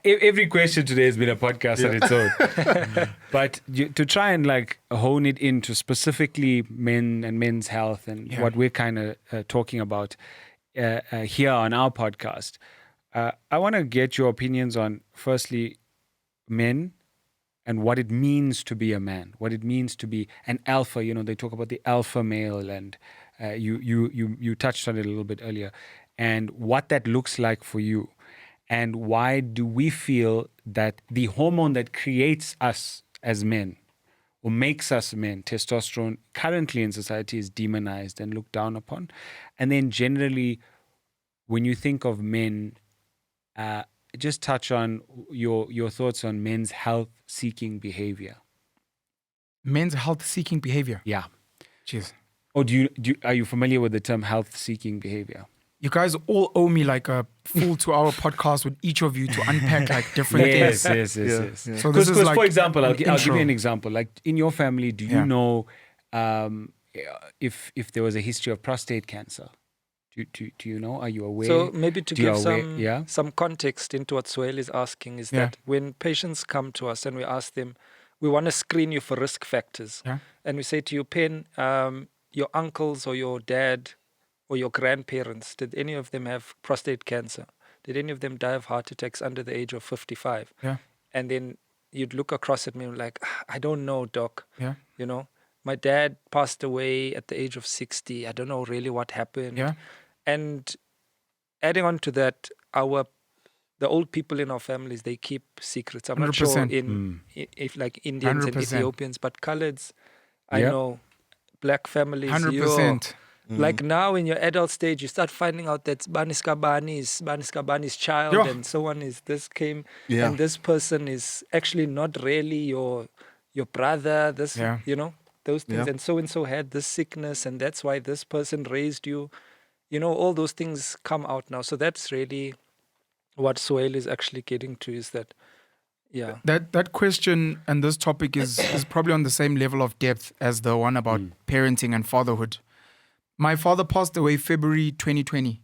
[SPEAKER 6] Every question today has been a podcast on its own. But to try and like hone it into specifically men and men's health and what we're kind of talking about here on our podcast, I want to get your opinions on, firstly, men and what it means to be a man, what it means to be an alpha. You know, they talk about the alpha male, and you touched on it a little bit earlier, and what that looks like for you. And why do we feel that the hormone that creates us as men or makes us men, testosterone, currently in society is demonized and looked down upon? And then generally, when you think of men, just touch on your thoughts on men's health-seeking behavior.
[SPEAKER 1] Men's health-seeking behavior?
[SPEAKER 6] Yeah.
[SPEAKER 1] Jeez.
[SPEAKER 6] Or are you familiar with the term health-seeking behavior?
[SPEAKER 1] You guys all owe me like a full 2-hour podcast with each of you to unpack like different things.
[SPEAKER 6] Yes.
[SPEAKER 1] So this is like
[SPEAKER 6] for example, I'll give you
[SPEAKER 1] intro.
[SPEAKER 6] an example. Like in your family, do you know if there was a history of prostate cancer. Do you know? Are you aware?
[SPEAKER 5] So maybe to
[SPEAKER 6] Do you
[SPEAKER 5] give
[SPEAKER 6] aware-
[SPEAKER 5] some context into what Soel is asking is that when patients come to us and we ask them, we want to screen you for risk factors.
[SPEAKER 1] Yeah.
[SPEAKER 5] And we say to you, Pen, your uncles or your dad or your grandparents, did any of them have prostate cancer? Did any of them die of heart attacks under the age of 55?
[SPEAKER 1] Yeah.
[SPEAKER 5] And then you'd look across at me like, I don't know, doc.
[SPEAKER 1] Yeah.
[SPEAKER 5] You know, my dad passed away at the age of 60. I don't know really what happened.
[SPEAKER 1] Yeah.
[SPEAKER 5] And adding on to that, the old people in our families, they keep secrets. I'm not sure
[SPEAKER 1] 100%.
[SPEAKER 5] if like Indians
[SPEAKER 1] 100%.
[SPEAKER 5] and Ethiopians, but coloreds, I
[SPEAKER 6] Yep.
[SPEAKER 5] know, black families.
[SPEAKER 1] 100%.
[SPEAKER 5] Like now in your adult stage, you start finding out that Baniskabani's child
[SPEAKER 1] Yeah.
[SPEAKER 5] and so on is this came,
[SPEAKER 3] Yeah.
[SPEAKER 5] and this person is actually not really your brother. This,
[SPEAKER 1] Yeah.
[SPEAKER 5] you know, those things,
[SPEAKER 3] Yeah.
[SPEAKER 5] and so had this sickness, and that's why this person raised you. You know, all those things come out now. So that's really what Soel is actually getting to, is that, yeah.
[SPEAKER 1] That question and this topic is probably on the same level of depth as the one about parenting and fatherhood. My father passed away February 2020,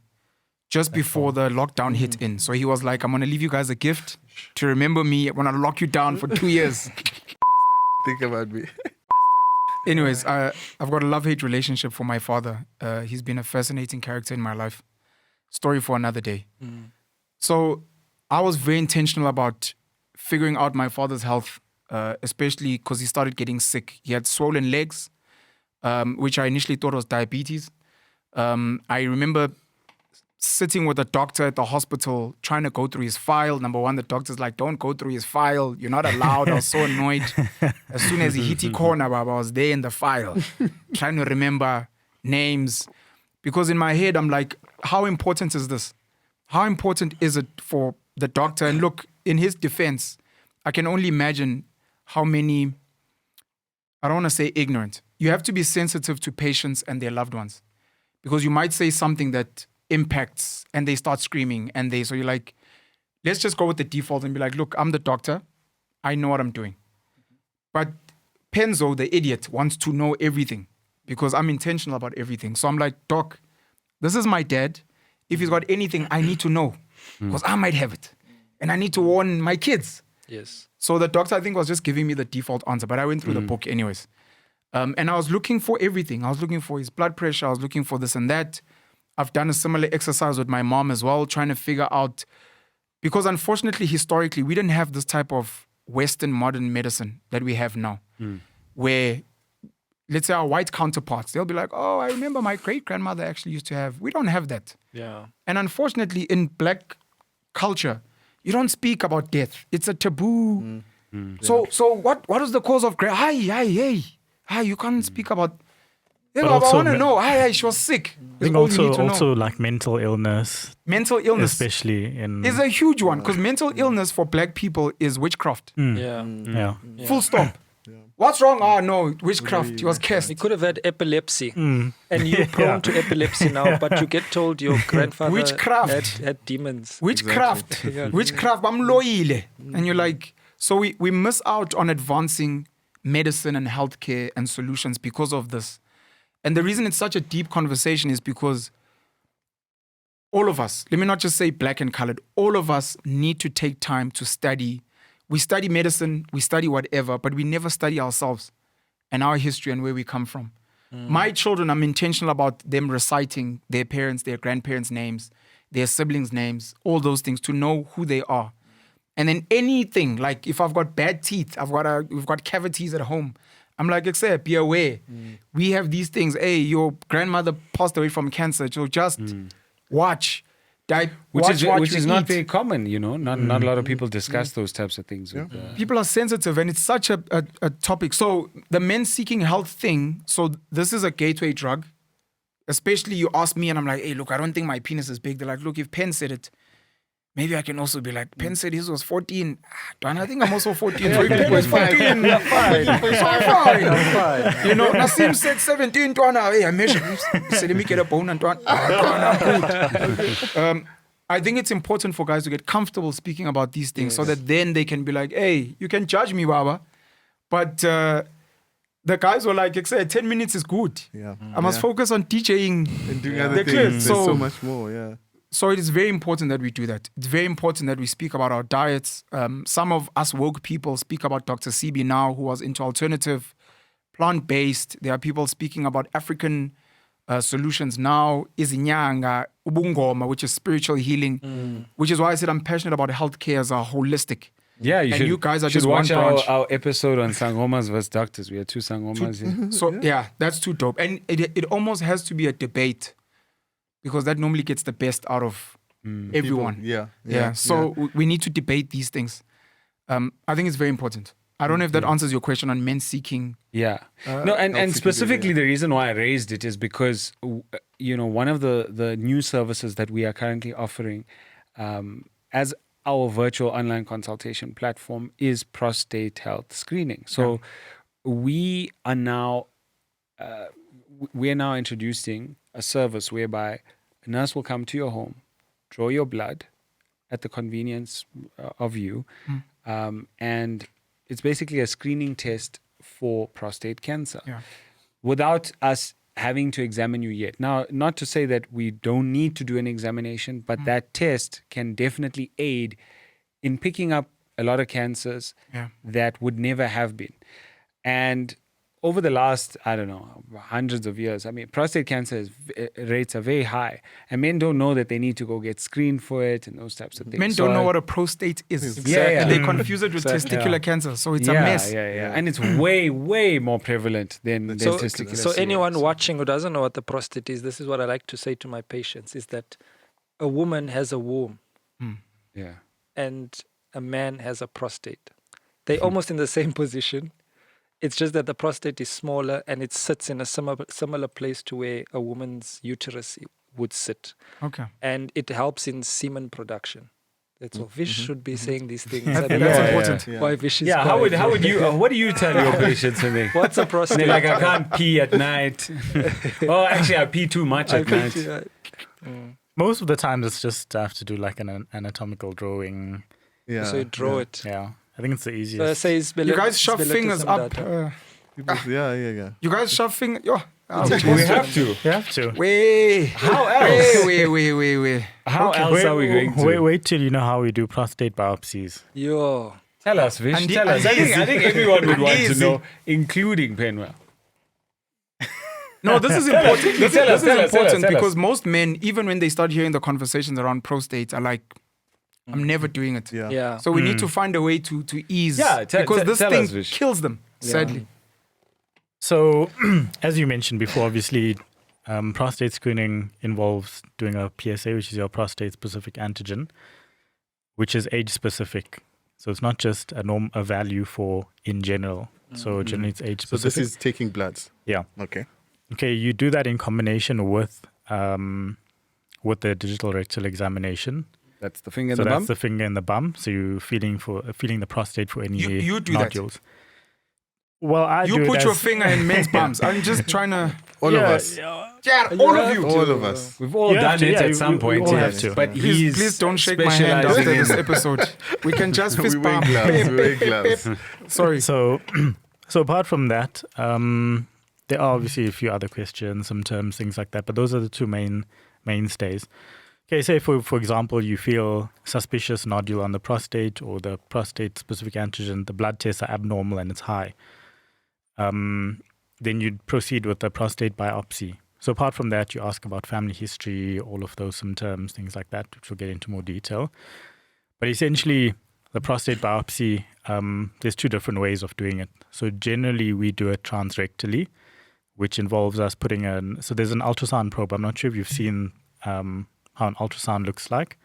[SPEAKER 1] just before the lockdown hit in. So he was like, I'm going to leave you guys a gift to remember me when I lock you down for 2 years.
[SPEAKER 3] Think about me.
[SPEAKER 1] Anyways, I've got a love-hate relationship for my father. He's been a fascinating character in my life. Story for another day. So I was very intentional about figuring out my father's health, especially because he started getting sick. He had swollen legs, which I initially thought was diabetes. I remember sitting with a doctor at the hospital trying to go through his file. Number one, the doctor's like, don't go through his file. You're not allowed. I was so annoyed. As soon as he hit the corner, Baba, I was there in the file, trying to remember names. Because in my head, I'm like, how important is this? How important is it for the doctor? And look, in his defense, I can only imagine how many, I don't want to say ignorant. You have to be sensitive to patients and their loved ones. Because you might say something that impacts and they start screaming so you're like, let's just go with the default and be like, look, I'm the doctor. I know what I'm doing. But Penzo, the idiot, wants to know everything because I'm intentional about everything. So I'm like, doc, this is my dad. If he's got anything, I need to know because I might have it. And I need to warn my kids.
[SPEAKER 5] Yes.
[SPEAKER 1] So the doctor, I think, was just giving me the default answer, but I went through the book anyways. And I was looking for everything. I was looking for his blood pressure. I was looking for this and that. I've done a similar exercise with my mom as well, trying to figure out, because unfortunately, historically, we didn't have this type of Western modern medicine that we have now, where, let's say our white counterparts, they'll be like, oh, I remember my great-grandmother actually used to have. We don't have that.
[SPEAKER 5] Yeah.
[SPEAKER 1] And unfortunately, in black culture, you don't speak about death. It's a taboo. So what is the cause of Hi, you can't speak about. Yeah,
[SPEAKER 4] But
[SPEAKER 1] I
[SPEAKER 4] also
[SPEAKER 1] want to know. Hi, she was sick.
[SPEAKER 4] I think also like mental illness,
[SPEAKER 1] mental illness
[SPEAKER 4] especially in
[SPEAKER 1] is a huge one because mental illness for black people is witchcraft.
[SPEAKER 5] Yeah.
[SPEAKER 4] yeah.
[SPEAKER 1] Full stop. What's wrong? Oh no, witchcraft. He was cursed.
[SPEAKER 5] He could have had epilepsy, and you're prone to epilepsy now, but you get told your grandfather
[SPEAKER 1] Witchcraft.
[SPEAKER 5] had demons.
[SPEAKER 1] Witchcraft.
[SPEAKER 5] Yeah.
[SPEAKER 1] Witchcraft. I'm loyal. And you're like, so we miss out on advancing medicine and healthcare and solutions because of this. And the reason it's such a deep conversation is because all of us, let me not just say black and colored, all of us need to take time to study. We study medicine, we study whatever, but we never study ourselves and our history and where we come from. My children, I'm intentional about them reciting their parents, their grandparents' names, their siblings' names, all those things to know who they are. And then anything, like if I've got bad teeth, we've got cavities at home, I'm like, except be aware. We have these things. Hey, your grandmother passed away from cancer. So just watch.
[SPEAKER 6] Which is not
[SPEAKER 1] eat.
[SPEAKER 6] very common, you know. Not a lot of people discuss those types of things. With,
[SPEAKER 1] People are sensitive and it's such a topic. So the men seeking health thing, so this is a gateway drug. Especially you ask me and I'm like, hey, look, I don't think my penis is big. They're like, look, if Penn said it, maybe I can also be like, Penn said his was 14. Don, I think I'm also 14. So if Penn was 14, I'm fine. So I'm fine. You know, Nassim said 17. Hey, I measured. Said, let me get a bone and I think it's important for guys to get comfortable speaking about these things so that then they can be like, hey, you can judge me, Baba. But the guys were like, 10 minutes is good.
[SPEAKER 3] Yeah.
[SPEAKER 1] I must focus on DJing.
[SPEAKER 3] And doing
[SPEAKER 1] the
[SPEAKER 3] other
[SPEAKER 1] clips.
[SPEAKER 3] things. There's so
[SPEAKER 1] So-
[SPEAKER 3] much more. Yeah.
[SPEAKER 1] So it is very important that we do that. It's very important that we speak about our diets. Some of us woke people speak about Dr. CB now, who was into alternative, plant-based. There are people speaking about African solutions now. Izinyanga, ubungoma, which is spiritual healing, which is why I said I'm passionate about healthcare as a holistic.
[SPEAKER 6] Yeah, you
[SPEAKER 1] And
[SPEAKER 6] should.
[SPEAKER 1] you guys are
[SPEAKER 6] should
[SPEAKER 1] just one
[SPEAKER 6] watch our,
[SPEAKER 1] branch.
[SPEAKER 6] our episode on sangomas versus doctors. We had 2 sangomas here.
[SPEAKER 1] So yeah, that's too dope. And it almost has to be a debate because that normally gets the best out of everyone.
[SPEAKER 3] People,
[SPEAKER 1] Yeah. So we need to debate these things. I think it's very important. I don't know if that answers your question on men seeking.
[SPEAKER 6] Yeah. No, and
[SPEAKER 3] Health
[SPEAKER 6] specifically the reason why I raised it is because, one of the new services that we are currently offering as our virtual online consultation platform is prostate health screening. So we are now introducing a service whereby a nurse will come to your home, draw your blood at the convenience of you, and it's basically a screening test for prostate cancer without us having to examine you yet. Now, not to say that we don't need to do an examination, but that test can definitely aid in picking up a lot of cancers that would never have been. And over the last, I don't know, hundreds of years, I mean, prostate cancer rates are very high. And men don't know that they need to go get screened for it and those types of things.
[SPEAKER 1] Men don't know what a prostate is.
[SPEAKER 6] Exactly.
[SPEAKER 1] And they confuse it with testicular cancer. So it's a mess.
[SPEAKER 6] Yeah. And it's way, way more prevalent than testicular.
[SPEAKER 5] So anyone watching who doesn't know what the prostate is, this is what I like to say to my patients, is that a woman has a womb
[SPEAKER 6] Yeah.
[SPEAKER 5] and a man has a prostate. They're almost in the same position. It's just that the prostate is smaller and it sits in a similar place to where a woman's uterus would sit.
[SPEAKER 1] Okay.
[SPEAKER 5] And it helps in semen production. That's all. Vish should be saying these things.
[SPEAKER 1] That's important.
[SPEAKER 5] Why Vish is
[SPEAKER 6] How
[SPEAKER 5] quiet.
[SPEAKER 6] would you? What do you tell your patients when they?
[SPEAKER 5] What's a
[SPEAKER 6] They're
[SPEAKER 5] prostate?
[SPEAKER 6] like, I can't pee at night. Oh, actually, I pee too much at night.
[SPEAKER 4] Most of the time, it's just have to do like an anatomical drawing.
[SPEAKER 3] Yeah.
[SPEAKER 5] So you draw it.
[SPEAKER 4] Yeah, I think it's the
[SPEAKER 5] So
[SPEAKER 4] easiest.
[SPEAKER 5] it says
[SPEAKER 1] You guys shove fingers up.
[SPEAKER 3] Yeah.
[SPEAKER 1] You guys shove fingers.
[SPEAKER 6] We have to.
[SPEAKER 4] You have to.
[SPEAKER 1] Way.
[SPEAKER 6] How else?
[SPEAKER 1] Way.
[SPEAKER 6] How else are we going to?
[SPEAKER 4] Wait till you know how we do prostate biopsies.
[SPEAKER 5] Yo.
[SPEAKER 6] Tell us, Vish.
[SPEAKER 1] And
[SPEAKER 6] Tell us. I think everyone would want to
[SPEAKER 1] Easy.
[SPEAKER 6] know, including Penuel.
[SPEAKER 1] No, this is important. This
[SPEAKER 6] Tell us,
[SPEAKER 1] is
[SPEAKER 6] tell us,
[SPEAKER 1] important
[SPEAKER 6] tell us.
[SPEAKER 1] because most men, even when they start hearing the conversations around prostate, are like, I'm never doing it.
[SPEAKER 5] Yeah.
[SPEAKER 1] So we need to find a way to ease.
[SPEAKER 6] Yeah,
[SPEAKER 1] because this
[SPEAKER 6] tell
[SPEAKER 1] thing
[SPEAKER 6] us, Vish.
[SPEAKER 1] kills them, sadly.
[SPEAKER 4] So, as you mentioned before, obviously, prostate screening involves doing a PSA, which is your prostate-specific antigen, which is age-specific. So it's not just a value for in general. So generally, it's
[SPEAKER 3] So
[SPEAKER 4] age-specific.
[SPEAKER 3] this is taking bloods.
[SPEAKER 4] Yeah.
[SPEAKER 3] Okay.
[SPEAKER 4] Okay, you do that in combination with the digital rectal examination.
[SPEAKER 6] That's the finger in
[SPEAKER 4] So
[SPEAKER 6] the
[SPEAKER 4] that's
[SPEAKER 6] bum.
[SPEAKER 4] the finger in the bum. So you're feeling the prostate for any
[SPEAKER 1] You do that.
[SPEAKER 4] nodules. Well, I
[SPEAKER 1] You
[SPEAKER 4] do
[SPEAKER 1] put
[SPEAKER 4] it
[SPEAKER 1] your
[SPEAKER 4] as-
[SPEAKER 1] finger in men's bums. I'm just trying to.
[SPEAKER 3] All of us.
[SPEAKER 1] Yeah, all of you.
[SPEAKER 3] All of us.
[SPEAKER 6] We've all
[SPEAKER 4] You have
[SPEAKER 6] done
[SPEAKER 4] to,
[SPEAKER 6] it
[SPEAKER 4] yeah,
[SPEAKER 6] at some
[SPEAKER 4] we
[SPEAKER 6] point.
[SPEAKER 4] all
[SPEAKER 6] yes.
[SPEAKER 4] have to.
[SPEAKER 6] But
[SPEAKER 1] Please don't shake my hand after
[SPEAKER 6] specializing
[SPEAKER 1] this
[SPEAKER 6] in-
[SPEAKER 1] episode. We can just
[SPEAKER 3] We
[SPEAKER 1] fist
[SPEAKER 3] wear
[SPEAKER 1] bump.
[SPEAKER 3] gloves. We wear gloves.
[SPEAKER 1] Sorry.
[SPEAKER 4] So apart from that, there are obviously a few other questions, some terms, things like that. But those are the two mainstays. Okay, say for example, you feel suspicious nodule on the prostate or the prostate-specific antigen, the blood tests are abnormal and it's high. Then you'd proceed with the prostate biopsy. So apart from that, you ask about family history, all of those symptoms, things like that, which we'll get into more detail. But essentially, the prostate biopsy, there's two different ways of doing it. So generally, we do it transrectally, which involves us putting so there's an ultrasound probe. I'm not sure if you've seen how an ultrasound looks like.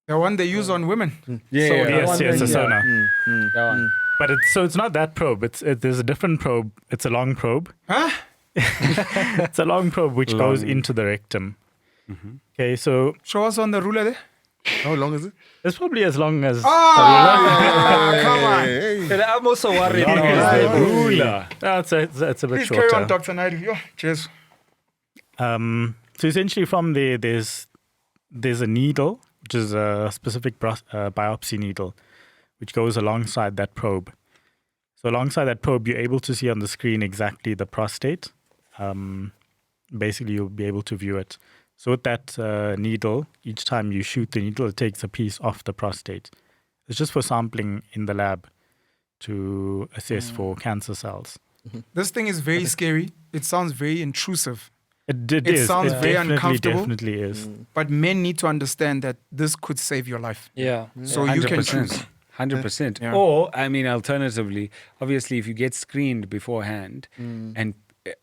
[SPEAKER 1] The one they use on women.
[SPEAKER 6] Yeah,
[SPEAKER 1] So
[SPEAKER 6] yeah,
[SPEAKER 1] the
[SPEAKER 6] that
[SPEAKER 4] Yes,
[SPEAKER 6] one,
[SPEAKER 4] yes, a
[SPEAKER 6] yeah.
[SPEAKER 4] sonar.
[SPEAKER 6] That one.
[SPEAKER 4] But it's not that probe. There's a different probe. It's a long probe.
[SPEAKER 1] Huh?
[SPEAKER 4] It's a long probe which goes into the rectum. Okay, so
[SPEAKER 1] Show us on the ruler there.
[SPEAKER 3] How long is it?
[SPEAKER 4] it's probably as long as
[SPEAKER 1] Come on.
[SPEAKER 3] Hey.
[SPEAKER 5] And I'm also worried
[SPEAKER 4] Long
[SPEAKER 5] now.
[SPEAKER 4] as the
[SPEAKER 6] Ruler.
[SPEAKER 4] It's a bit
[SPEAKER 1] Please
[SPEAKER 4] shorter.
[SPEAKER 1] carry on, Dr. Naidu. Yo, cheers.
[SPEAKER 4] So essentially, from there, there's a needle, which is a specific biopsy needle, which goes alongside that probe. So alongside that probe, you're able to see on the screen exactly the prostate. Basically, you'll be able to view it. So with that needle, each time you shoot the needle, it takes a piece off the prostate. It's just for sampling in the lab to assess for cancer cells.
[SPEAKER 1] This thing is very scary. It sounds very intrusive.
[SPEAKER 4] It
[SPEAKER 1] It sounds very uncomfortable.
[SPEAKER 4] Definitely is.
[SPEAKER 1] But men need to understand that this could save your life.
[SPEAKER 5] Yeah.
[SPEAKER 1] So you can choose.
[SPEAKER 6] 100%.
[SPEAKER 1] Yeah.
[SPEAKER 6] Or, I mean, alternatively, obviously, if you get screened beforehand, and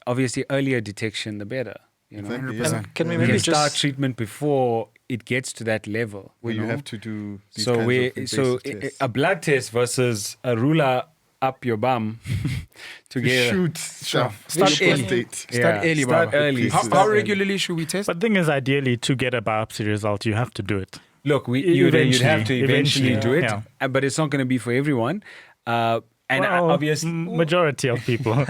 [SPEAKER 6] obviously earlier detection, the better. You know,
[SPEAKER 3] Exactly,
[SPEAKER 1] 100%.
[SPEAKER 3] yeah.
[SPEAKER 5] Can we
[SPEAKER 6] you
[SPEAKER 5] maybe
[SPEAKER 6] can start
[SPEAKER 5] just
[SPEAKER 6] treatment before it gets to that level.
[SPEAKER 3] Where you
[SPEAKER 6] know?
[SPEAKER 3] have to do these
[SPEAKER 6] So
[SPEAKER 3] kinds
[SPEAKER 6] we
[SPEAKER 3] of
[SPEAKER 6] so
[SPEAKER 3] invasive tests.
[SPEAKER 6] a blood test versus a ruler up your bum to
[SPEAKER 3] To
[SPEAKER 6] get
[SPEAKER 3] shoot stuff.
[SPEAKER 1] Start
[SPEAKER 3] in your
[SPEAKER 1] early.
[SPEAKER 3] prostate.
[SPEAKER 1] Start early,
[SPEAKER 6] start
[SPEAKER 1] Baba.
[SPEAKER 6] early.
[SPEAKER 1] How
[SPEAKER 6] Start early.
[SPEAKER 1] regularly should we test?
[SPEAKER 4] But the thing is, ideally, to get a biopsy result, you have to do it.
[SPEAKER 6] Look, you'd have to
[SPEAKER 4] Eventually,
[SPEAKER 6] eventually do it,
[SPEAKER 4] yeah.
[SPEAKER 6] but it's not going to be for everyone. And
[SPEAKER 4] Well,
[SPEAKER 6] obviously,
[SPEAKER 4] majority of people.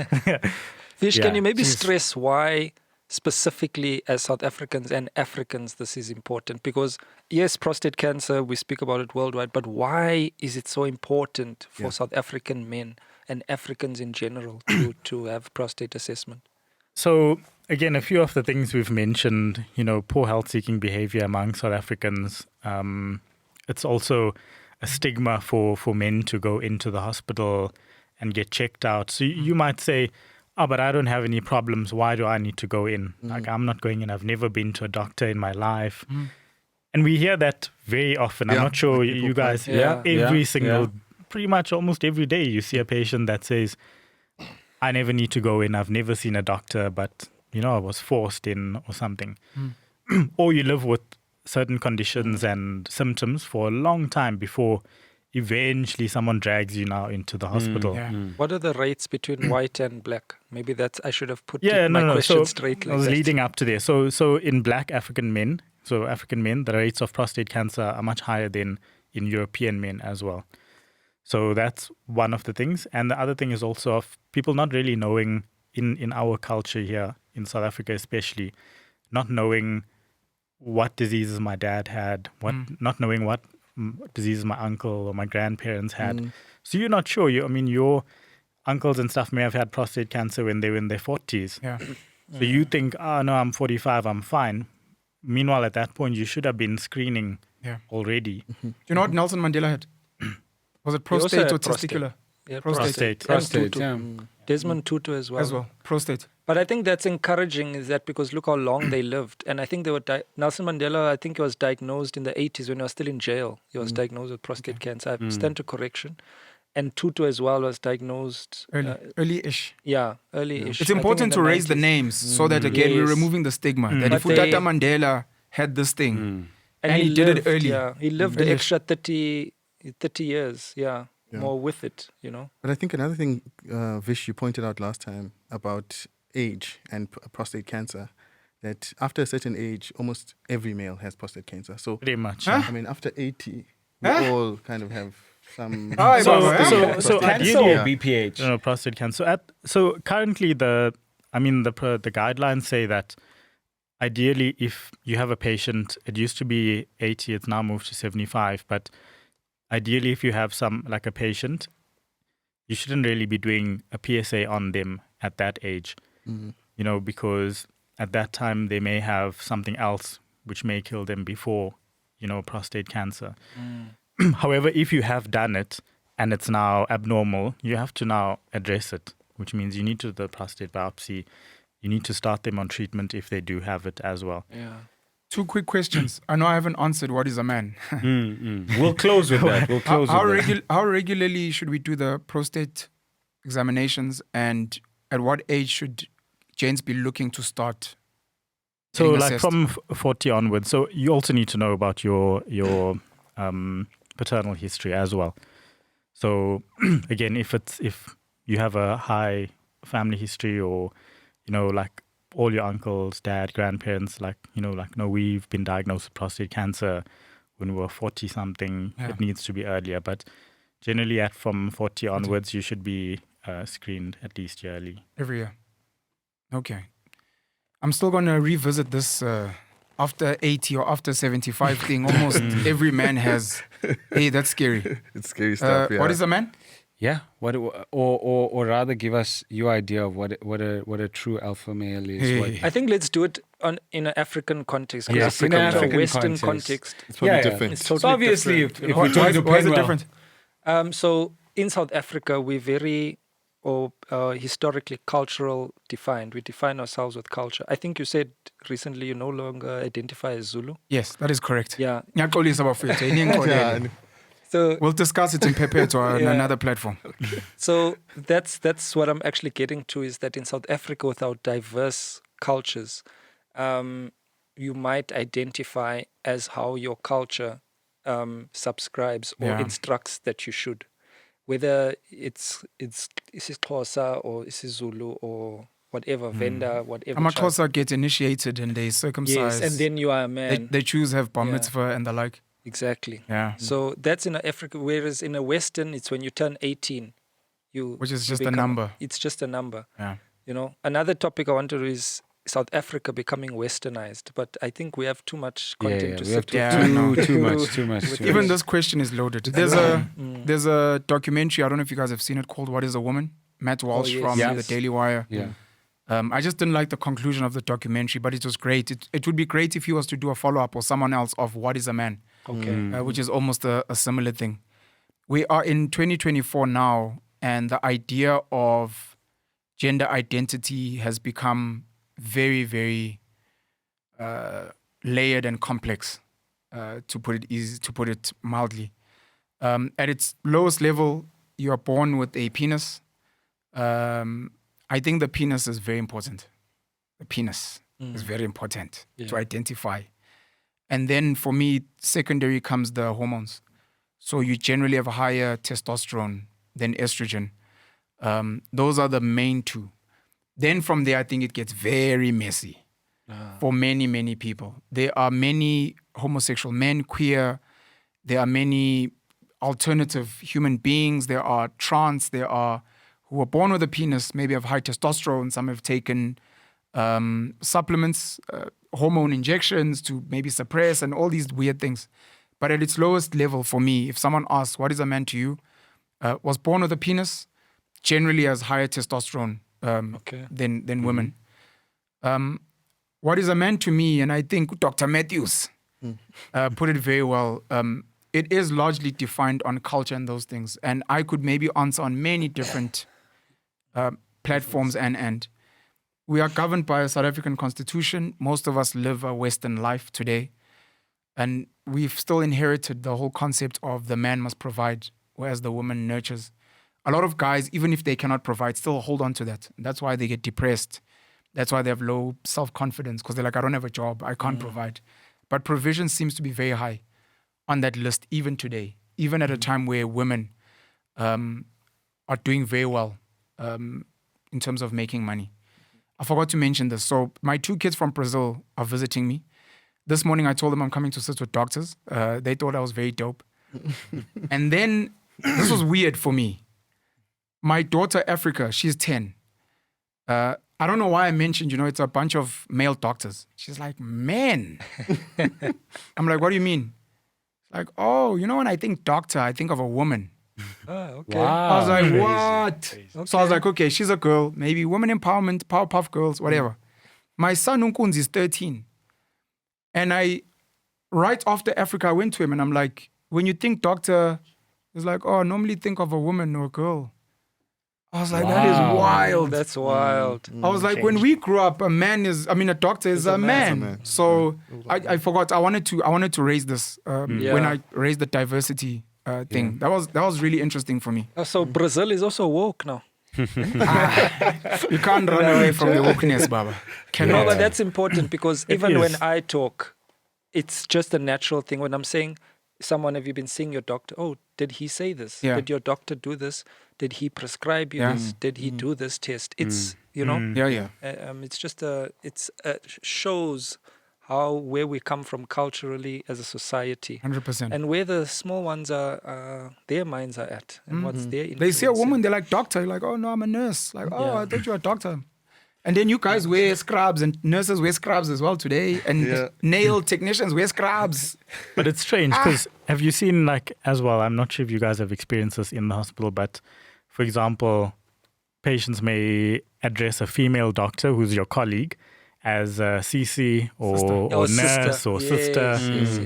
[SPEAKER 5] Fish,
[SPEAKER 4] Yeah.
[SPEAKER 5] can you maybe
[SPEAKER 4] Jeez.
[SPEAKER 5] stress why specifically as South Africans and Africans this is important? Because yes, prostate cancer, we speak about it worldwide, but why is it so important for
[SPEAKER 3] Yeah.
[SPEAKER 5] South African men and Africans in general to have prostate assessment?
[SPEAKER 4] So again, a few of the things we've mentioned, poor health-seeking behavior among South Africans. It's also a stigma for men to go into the hospital and get checked out. So you might say, oh, but I don't have any problems. Why do I need to go in? Like, I'm not going in. I've never been to a doctor in my life. And we hear that very often. I'm
[SPEAKER 3] Yeah,
[SPEAKER 4] not sure
[SPEAKER 3] like people
[SPEAKER 4] you guys,
[SPEAKER 5] Yeah.
[SPEAKER 4] every single, pretty much almost every day, you see a patient that says, I never need to go in. I've never seen a doctor, but, I was forced in or something. Or you live with certain conditions and symptoms for a long time before eventually someone drags you now into the hospital.
[SPEAKER 1] Yeah.
[SPEAKER 5] What are the rates between white and black? Maybe I should have put
[SPEAKER 4] Yeah,
[SPEAKER 5] my
[SPEAKER 4] no.
[SPEAKER 5] question
[SPEAKER 4] So
[SPEAKER 5] straight
[SPEAKER 4] I
[SPEAKER 5] like
[SPEAKER 4] was
[SPEAKER 5] that.
[SPEAKER 4] leading up to there. So in black African men, the rates of prostate cancer are much higher than in European men as well. So that's one of the things. And the other thing is also of people not really knowing in our culture here, in South Africa especially, not knowing what diseases my dad had, not knowing what diseases my uncle or my grandparents had. So you're not sure. Your uncles and stuff may have had prostate cancer when they were in their 40s.
[SPEAKER 1] Yeah.
[SPEAKER 4] So you think, oh, no, I'm 45, I'm fine. Meanwhile, at that point, you should have been screening already.
[SPEAKER 1] Do you know what Nelson Mandela had? Was it
[SPEAKER 5] He also
[SPEAKER 1] prostate
[SPEAKER 5] had
[SPEAKER 1] or
[SPEAKER 5] prostate.
[SPEAKER 1] testicular?
[SPEAKER 5] Yeah,
[SPEAKER 4] Prostate.
[SPEAKER 6] prostate,
[SPEAKER 5] Tutu.
[SPEAKER 6] yeah.
[SPEAKER 5] Desmond Tutu as well.
[SPEAKER 1] As well. Prostate.
[SPEAKER 5] But I think that's encouraging is that because look how long they lived. And I think they were Nelson Mandela, I think he was diagnosed in the 80s when he was still in jail. He was diagnosed with prostate cancer. I stand to correction. And Tutu as well was diagnosed
[SPEAKER 1] Early-ish.
[SPEAKER 5] early-ish.
[SPEAKER 1] It's
[SPEAKER 5] I think
[SPEAKER 1] important
[SPEAKER 5] in
[SPEAKER 1] to raise the
[SPEAKER 5] 90s.
[SPEAKER 1] names so that, again, we're
[SPEAKER 5] Yes.
[SPEAKER 1] removing the stigma. That
[SPEAKER 5] But
[SPEAKER 1] if Utata
[SPEAKER 5] they-
[SPEAKER 1] Mandela had this thing,
[SPEAKER 5] And
[SPEAKER 1] he did it
[SPEAKER 5] lived,
[SPEAKER 1] early.
[SPEAKER 5] Yeah, he lived the
[SPEAKER 1] Early-ish.
[SPEAKER 5] extra 30 years. Yeah, more with it,
[SPEAKER 3] But I think another thing, Vish, you pointed out last time about age and prostate cancer, that after a certain age, almost every male has prostate cancer. So,
[SPEAKER 4] Pretty much.
[SPEAKER 1] Huh?
[SPEAKER 3] I mean, after 80, we
[SPEAKER 1] Huh?
[SPEAKER 3] all kind of have some...
[SPEAKER 1] Aye,
[SPEAKER 4] So-
[SPEAKER 1] Baba, yeah.
[SPEAKER 4] so
[SPEAKER 6] Cancer
[SPEAKER 4] ideally-
[SPEAKER 6] or BPH?
[SPEAKER 4] Prostate cancer. So currently, the guidelines say that ideally, if you have a patient, it used to be 80, it's now moved to 75. But ideally, if you have a patient, you shouldn't really be doing a PSA on them at that age, because at that time they may have something else which may kill them before, prostate cancer. However, if you have done it and it's now abnormal, you have to now address it, which means you need to do the prostate biopsy. You need to start them on treatment if they do have it as well.
[SPEAKER 5] Yeah.
[SPEAKER 1] 2 quick questions. I know I haven't answered what is a man.
[SPEAKER 6] We'll close with that. We'll close
[SPEAKER 1] How
[SPEAKER 6] with that.
[SPEAKER 1] how regularly should we do the prostate examinations, and at what age should gents be looking to start?
[SPEAKER 4] So
[SPEAKER 1] getting
[SPEAKER 4] like
[SPEAKER 1] assessed?
[SPEAKER 4] from 40 onwards. So you also need to know about your paternal history as well. So again, if you have a high family history, or like all your uncles, dad, grandparents, we've been diagnosed with prostate cancer when we were 40 something, it needs to be earlier. But generally from 40 onwards, you should be screened at least yearly.
[SPEAKER 1] Every year. Okay. I'm still going to revisit this after 80 or after 75 thing. Almost every man has. Hey, that's scary.
[SPEAKER 3] It's scary stuff, yeah.
[SPEAKER 1] What is a man?
[SPEAKER 6] Yeah. Or rather, give us your idea of what a true alpha male is. What,
[SPEAKER 5] I think let's do it in an African context. 'cause
[SPEAKER 6] Yes,
[SPEAKER 5] if we
[SPEAKER 6] in an
[SPEAKER 5] come to a
[SPEAKER 6] African
[SPEAKER 5] Western
[SPEAKER 6] context.
[SPEAKER 5] context,
[SPEAKER 3] It's probably
[SPEAKER 6] Yeah, yeah.
[SPEAKER 3] different.
[SPEAKER 5] it's
[SPEAKER 6] so
[SPEAKER 5] totally
[SPEAKER 6] obviously,
[SPEAKER 5] different,
[SPEAKER 6] if,
[SPEAKER 5] you
[SPEAKER 6] if
[SPEAKER 5] know?
[SPEAKER 6] we're talking to
[SPEAKER 1] Why is it
[SPEAKER 6] Penuel,
[SPEAKER 1] different?
[SPEAKER 5] So in South Africa, we're very historically cultural defined. We define ourselves with culture. I think you said recently you no longer identify as Zulu.
[SPEAKER 1] Yes, that is correct.
[SPEAKER 5] Yeah.
[SPEAKER 1] Ngiyaxolisa bafowethu, iningixolele.
[SPEAKER 3] Yeah,
[SPEAKER 5] So
[SPEAKER 1] We'll discuss it in Perpetua on
[SPEAKER 5] Yeah.
[SPEAKER 1] another platform.
[SPEAKER 5] So that's what I'm actually getting to, is that in South Africa, with our diverse cultures, you might identify as how your culture subscribes or
[SPEAKER 1] Yeah.
[SPEAKER 5] instructs that you should, whether it's isiXhosa or isiZulu or whatever, Venda, whatever. tribe.
[SPEAKER 1] Amaxhosa get initiated and they circumcise.
[SPEAKER 5] Yes, and then you are a
[SPEAKER 1] they,
[SPEAKER 5] man.
[SPEAKER 1] they choose have bar
[SPEAKER 5] Yeah.
[SPEAKER 1] mitzvah and the like.
[SPEAKER 5] Exactly.
[SPEAKER 1] Yeah.
[SPEAKER 5] So that's in Africa, whereas in a Western, it's when you turn 18,
[SPEAKER 1] Which is
[SPEAKER 5] you
[SPEAKER 1] just a
[SPEAKER 5] become-
[SPEAKER 1] number.
[SPEAKER 5] It's just a number.
[SPEAKER 1] Yeah.
[SPEAKER 5] You know, another topic I wanted to is South Africa becoming westernized, but I think we have too much content to
[SPEAKER 6] we have
[SPEAKER 5] sit with.
[SPEAKER 1] Yeah, no.
[SPEAKER 6] too much.
[SPEAKER 5] With
[SPEAKER 1] Even
[SPEAKER 5] Yes.
[SPEAKER 1] this question is loaded. There's a documentary, I don't know if you guys have seen it, called What is a Woman? Matt Walsh
[SPEAKER 5] yes.
[SPEAKER 1] from
[SPEAKER 6] Yes.
[SPEAKER 1] the Daily Wire.
[SPEAKER 6] Yeah.
[SPEAKER 1] I just didn't like the conclusion of the documentary, but it was great. It would be great if he was to do a follow-up or someone else of What is a Man?
[SPEAKER 5] Okay.
[SPEAKER 1] Which is almost a similar thing. We are in 2024 now, and the idea of gender identity has become very, very layered and complex, to put it mildly. At its lowest level, you are born with a penis. I think the penis is very important. The penis is very important to identify. And then for me, secondary comes the hormones. So you generally have higher testosterone than estrogen. Those are the main two. Then from there, I think it gets very messy for many, many people. There are many homosexual men, queer. There are many alternative human beings. There are trans. There are who are born with a penis, maybe have high testosterone. Some have taken supplements, hormone injections to maybe suppress and all these weird things. But at its lowest level for me, if someone asks, what is a man to you? Was born with a penis, generally has higher testosterone than women. What is a man to me? And I think Dr. Matthews put it very well. It is largely defined on culture and those things. And I could maybe answer on many different platforms and we are governed by a South African constitution. Most of us live a Western life today. And we've still inherited the whole concept of the man must provide, whereas the woman nurtures. A lot of guys, even if they cannot provide, still hold on to that. That's why they get depressed. That's why they have low self-confidence, because they're like, I don't have a job, I can't provide. But provision seems to be very high on that list, even today, even at a time where women are doing very well in terms of making money. I forgot to mention this. So my 2 kids from Brazil are visiting me. This morning I told them I'm coming to sit with doctors. They thought I was very dope. And then, this was weird for me. My daughter, Africa, she's 10. I don't know why I mentioned, it's a bunch of male doctors. She's like, men. I'm like, what do you mean? Like, oh, when I think doctor, I think of a woman.
[SPEAKER 5] Okay.
[SPEAKER 6] Wow.
[SPEAKER 1] I was like,
[SPEAKER 6] Crazy.
[SPEAKER 1] what? So I was like, okay, she's a girl, maybe women empowerment, Powerpuff Girls, whatever. My son Unkunzi is 13. And right after Africa, I went to him and I'm like, when you think doctor, it's like, oh, normally think of a woman or a girl. I was like, that is wild.
[SPEAKER 5] That's wild.
[SPEAKER 1] I was like, when we grew up, a doctor is a man. So I forgot. I wanted to raise this when I raised the diversity thing. That was really interesting for me.
[SPEAKER 5] So Brazil is also woke now.
[SPEAKER 1] You can't run away from the wokeness, Baba.
[SPEAKER 5] No, but that's important because even when I talk, it's just a natural thing. When I'm saying, someone, have you been seeing your doctor? Oh, did he say this?
[SPEAKER 1] Yeah.
[SPEAKER 5] Did your doctor do this? Did he prescribe you this? Did he do this test? It's,
[SPEAKER 1] Yeah.
[SPEAKER 5] it's just shows where we come from culturally as a society.
[SPEAKER 1] 100%.
[SPEAKER 5] And where the small ones are, their minds are at, and what's their influence.
[SPEAKER 1] They see a woman, they're like, doctor. You're like, oh, no, I'm a nurse. Like, oh, I thought you were a doctor. And then you guys wear scrubs, and nurses wear scrubs as well today. And nail technicians wear scrubs.
[SPEAKER 4] But it's strange because have you seen, like, as well, I'm not sure if you guys have experienced this in the hospital, but for example, patients may address a female doctor who's your colleague as a CC or nurse
[SPEAKER 5] sister.
[SPEAKER 4] or
[SPEAKER 5] Yes,
[SPEAKER 4] sister.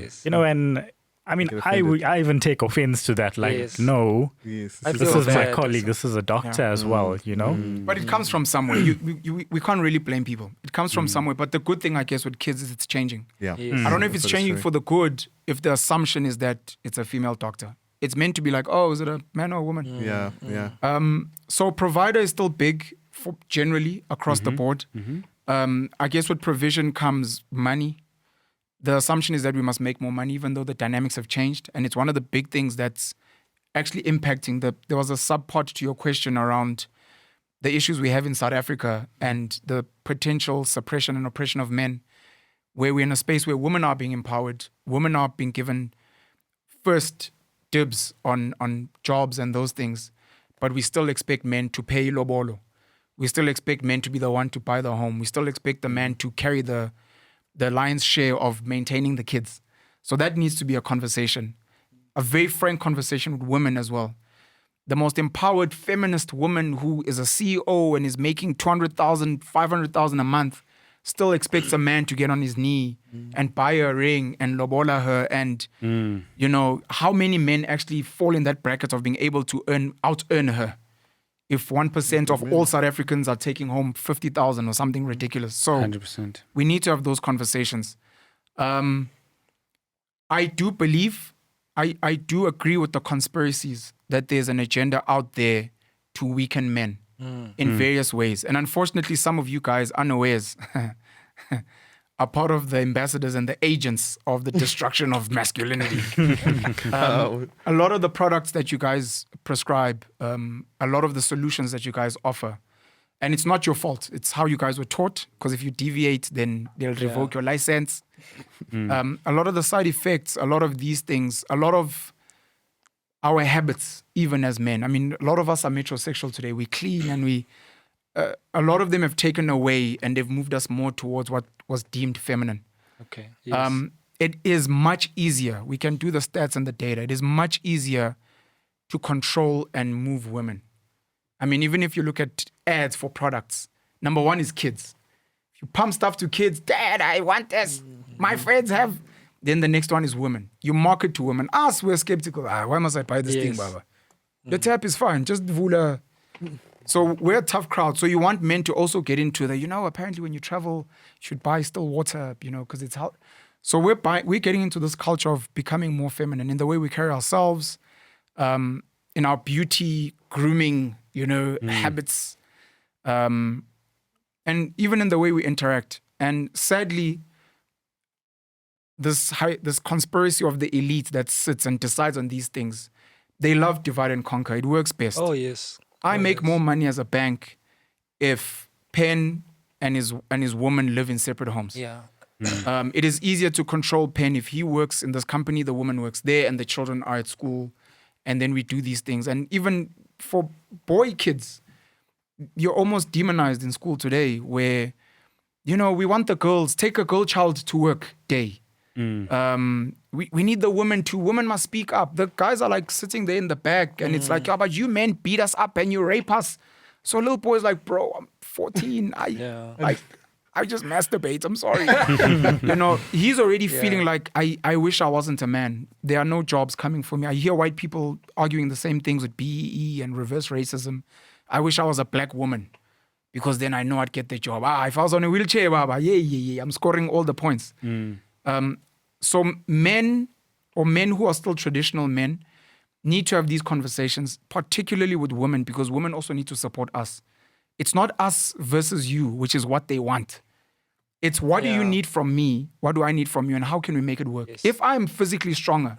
[SPEAKER 5] yes.
[SPEAKER 4] You know, and I mean,
[SPEAKER 3] Get
[SPEAKER 4] I
[SPEAKER 3] offended.
[SPEAKER 4] even take offense to that. Like,
[SPEAKER 5] Yes.
[SPEAKER 4] no,
[SPEAKER 3] Yes.
[SPEAKER 5] I
[SPEAKER 4] this
[SPEAKER 5] feel
[SPEAKER 4] is my
[SPEAKER 5] bad.
[SPEAKER 4] colleague. This is a doctor as well, you know?
[SPEAKER 1] But it comes from somewhere. We can't really blame people. It comes from somewhere. But the good thing, I guess, with kids is it's changing.
[SPEAKER 3] Yeah.
[SPEAKER 5] Yes.
[SPEAKER 1] I don't know if it's
[SPEAKER 3] That's
[SPEAKER 1] changing
[SPEAKER 3] true.
[SPEAKER 1] for the good if the assumption is that it's a female doctor. It's meant to be like, oh, is it a man or a woman?
[SPEAKER 3] Yeah. Yeah.
[SPEAKER 1] So provider is still big for generally across the board. I guess with provision comes money. The assumption is that we must make more money, even though the dynamics have changed. And it's one of the big things that's actually impacting there was a subpart to your question around the issues we have in South Africa and the potential suppression and oppression of men, where we're in a space where women are being empowered, women are being given first dibs on jobs and those things, but we still expect men to pay lobolo. We still expect men to be the one to buy the home. We still expect the man to carry the lion's share of maintaining the kids. So that needs to be a conversation, a very frank conversation with women as well. The most empowered feminist woman who is a CEO and is making 200,000, 500,000 a month still expects a man to get on his knee and buy her a ring and lobola her. And, you know, how many men actually fall in that bracket of being able to out-earn her? If 1% of all South Africans are taking home 50,000 or something ridiculous. So
[SPEAKER 6] 100%.
[SPEAKER 1] we need to have those conversations. I do believe, I do agree with the conspiracies that there's an agenda out there to weaken men in various ways. And unfortunately, some of you guys unawares are part of the ambassadors and the agents of the destruction of masculinity. A lot of the products that you guys prescribe, a lot of the solutions that you guys offer, and it's not your fault. It's how you guys were taught, because if you deviate, then they'll revoke your license. A lot of the side effects, a lot of these things, a lot of our habits, even as men. I mean, a lot of us are metrosexual today. We clean and a lot of them have taken away and they've moved us more towards what was deemed feminine.
[SPEAKER 5] Okay. Yes.
[SPEAKER 1] It is much easier. We can do the stats and the data. It is much easier to control and move women. I mean, even if you look at ads for products, number one is kids. If you pump stuff to kids, Dad, I want this. My friends have. Then the next one is women. You market to women. Us, we're skeptical. Why must I buy this thing, Baba? The tap is fine. Just vula. So we're a tough crowd. So you want men to also get into apparently when you travel, you should buy still water, because it's how. So we're getting into this culture of becoming more feminine in the way we carry ourselves, in our beauty, grooming, habits, and even in the way we interact. And sadly, this conspiracy of the elite that sits and decides on these things, they love divide and conquer. It works best.
[SPEAKER 5] Oh, yes.
[SPEAKER 1] I make more money as a bank if Pen and his woman live in separate homes.
[SPEAKER 5] Yeah.
[SPEAKER 1] It is easier to control Pen if he works in this company, the woman works there, and the children are at school, and then we do these things. And even for boy kids, you're almost demonized in school today where, we want the girls, take a girl child to work day. We need the women must speak up. The guys are like sitting there in the back and it's like, yeah, but you men beat us up and you rape us. So little boy's like, bro, I'm 14. I just masturbate. I'm sorry. He's already feeling like, I wish I wasn't a man. There are no jobs coming for me. I hear white people arguing the same things with BEE and reverse racism. I wish I was a black woman because then I know I'd get the job. If I was on a wheelchair, Baba, yeah, I'm scoring all the points. So men who are still traditional men need to have these conversations, particularly with women, because women also need to support us. It's not us versus you, which is what they want. It's what do you need from me? What do I need from you? And how can we make it work?
[SPEAKER 5] Yes.
[SPEAKER 1] If I'm physically stronger,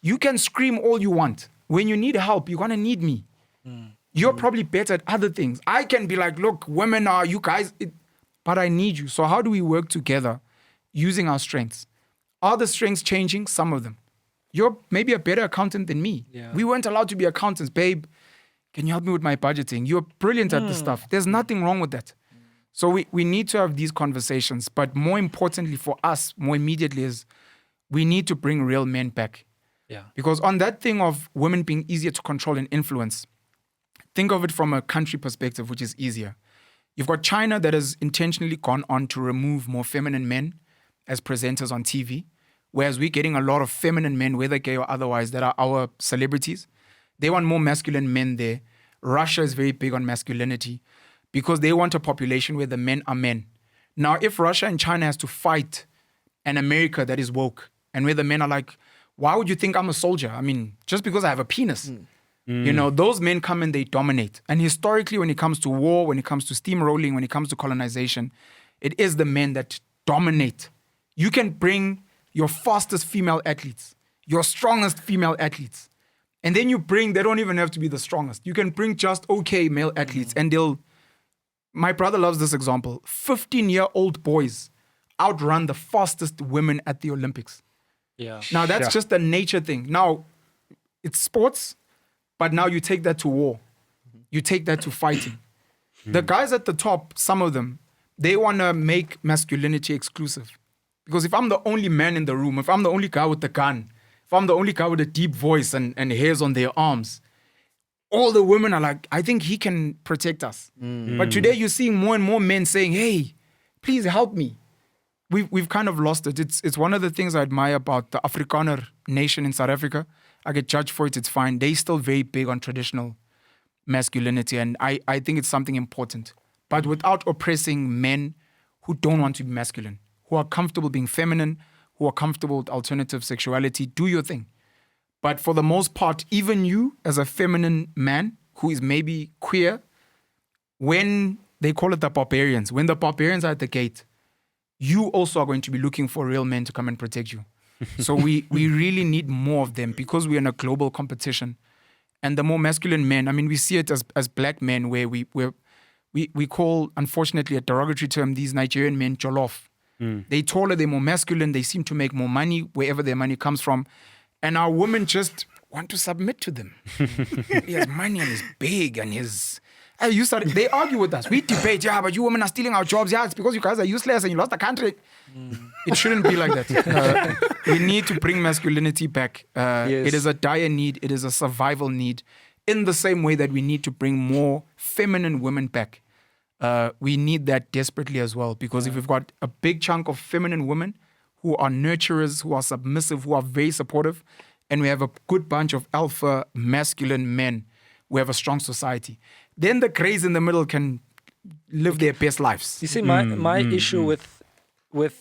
[SPEAKER 1] you can scream all you want. When you need help, you're going to need me. You're probably better at other things. I can be like, look, women are you guys, but I need you. So how do we work together using our strengths? Are the strengths changing? Some of them. You're maybe a better accountant than me.
[SPEAKER 5] Yeah.
[SPEAKER 1] We weren't allowed to be accountants. Babe, can you help me with my budgeting? You're brilliant at this stuff. There's nothing wrong with that. So we need to have these conversations. But more importantly for us, more immediately, is we need to bring real men back.
[SPEAKER 5] Yeah.
[SPEAKER 1] Because on that thing of women being easier to control and influence, think of it from a country perspective, which is easier. You've got China that has intentionally gone on to remove more feminine men as presenters on TV, whereas we're getting a lot of feminine men, whether gay or otherwise, that are our celebrities. They want more masculine men there. Russia is very big on masculinity because they want a population where the men are men. Now, if Russia and China has to fight an America that is woke and where the men are like, why would you think I'm a soldier? I mean, just because I have a penis. You know, those men come and they dominate. And historically, when it comes to war, when it comes to steamrolling, when it comes to colonization, it is the men that dominate. You can bring your fastest female athletes, your strongest female athletes, and then you bring, they don't even have to be the strongest. You can bring just okay male athletes and they'll, my brother loves this example, 15-year-old boys outrun the fastest women at the Olympics.
[SPEAKER 5] Yeah.
[SPEAKER 1] Now, that's just a nature thing. Now, it's sports, but now you take that to war. You take that to fighting. The guys at the top, some of them, they want to make masculinity exclusive. Because if I'm the only man in the room, if I'm the only guy with the gun, if I'm the only guy with a deep voice and hairs on their arms, all the women are like, I think he can protect us. But today you're seeing more and more men saying, hey, please help me. We've kind of lost it. It's one of the things I admire about the Afrikaner nation in South Africa. I get judged for it, it's fine. They're still very big on traditional masculinity, and I think it's something important. But without oppressing men who don't want to be masculine, who are comfortable being feminine, who are comfortable with alternative sexuality, do your thing. But for the most part, even you as a feminine man who is maybe queer, when they call it the barbarians, when the barbarians are at the gate, you also are going to be looking for real men to come and protect you. So we really need more of them because we're in a global competition. And the more masculine men, I mean, we see it as black men where we call, unfortunately, a derogatory term, these Nigerian men jollof. They're taller, they're more masculine, they seem to make more money wherever their money comes from. And our women just want to submit to them. He has money and he's big and he's... They argue with us. We debate, yeah, but you women are stealing our jobs. Yeah, it's because you guys are useless and you lost the country. It shouldn't be like that. We need to bring masculinity back.
[SPEAKER 5] Yes.
[SPEAKER 1] It is a dire need. It is a survival need. In the same way that we need to bring more feminine women back. We need that desperately as well. Because if we've got a big chunk of feminine women who are nurturers, who are submissive, who are very supportive, and we have a good bunch of alpha masculine men, we have a strong society. Then the greys in the middle can live their best lives.
[SPEAKER 5] You see, my issue with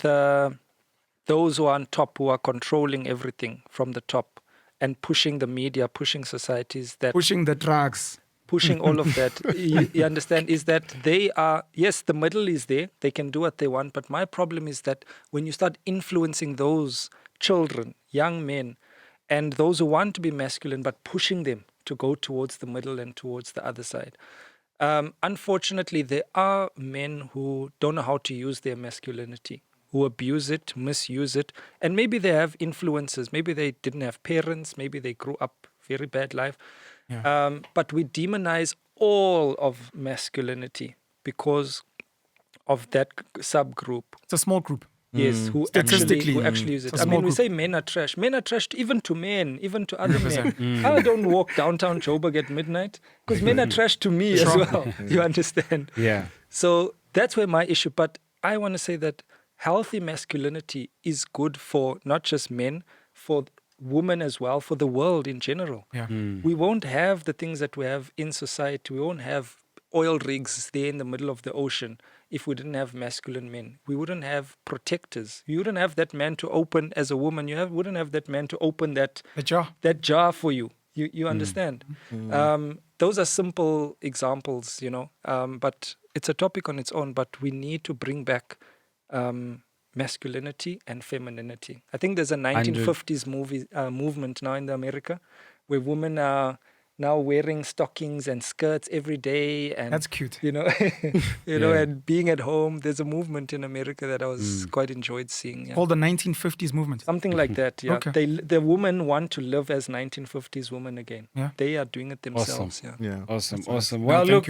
[SPEAKER 5] those who are on top, who are controlling everything from the top and pushing the media, pushing societies, that
[SPEAKER 1] pushing the drugs,
[SPEAKER 5] pushing all of that, you understand, is that they are, yes, the middle is there, they can do what they want, but my problem is that when you start influencing those children, young men, and those who want to be masculine, but pushing them to go towards the middle and towards the other side. Unfortunately, there are men who don't know how to use their masculinity, who abuse it, misuse it, and maybe they have influences. Maybe they didn't have parents. Maybe they grew up very bad life. Yeah. But we demonize all of masculinity because of that subgroup.
[SPEAKER 1] It's a small group.
[SPEAKER 5] Yes, who actually use it. I mean, we say men are trash. Men are trash even to men, even to other men. I don't walk downtown Joburg at midnight because men are trash to me as well. You understand?
[SPEAKER 6] Yeah.
[SPEAKER 5] So that's where my issue. But I want to say that healthy masculinity is good for not just men, for women as well, for the world in general.
[SPEAKER 1] Yeah.
[SPEAKER 5] We won't have the things that we have in society. We won't have oil rigs there in the middle of the ocean if we didn't have masculine men. We wouldn't have protectors. You wouldn't have that man to open as a woman. Wouldn't have that man to open that jar for you. You understand? Those are simple examples, you know, but it's a topic on its own. But we need to bring back masculinity and femininity. I think there's a 1950s movement now in America where women are now wearing stockings and skirts every day, and
[SPEAKER 1] that's cute.
[SPEAKER 5] You know, know, and being at home. There's a movement in America that I was quite enjoyed seeing. Yeah.
[SPEAKER 1] Called the 1950s movement.
[SPEAKER 5] Something like that. Yeah,
[SPEAKER 1] okay.
[SPEAKER 5] The women want to live as 1950s women again.
[SPEAKER 1] Yeah,
[SPEAKER 5] they are doing it themselves.
[SPEAKER 6] Awesome.
[SPEAKER 5] Yeah.
[SPEAKER 6] Awesome. Well, look,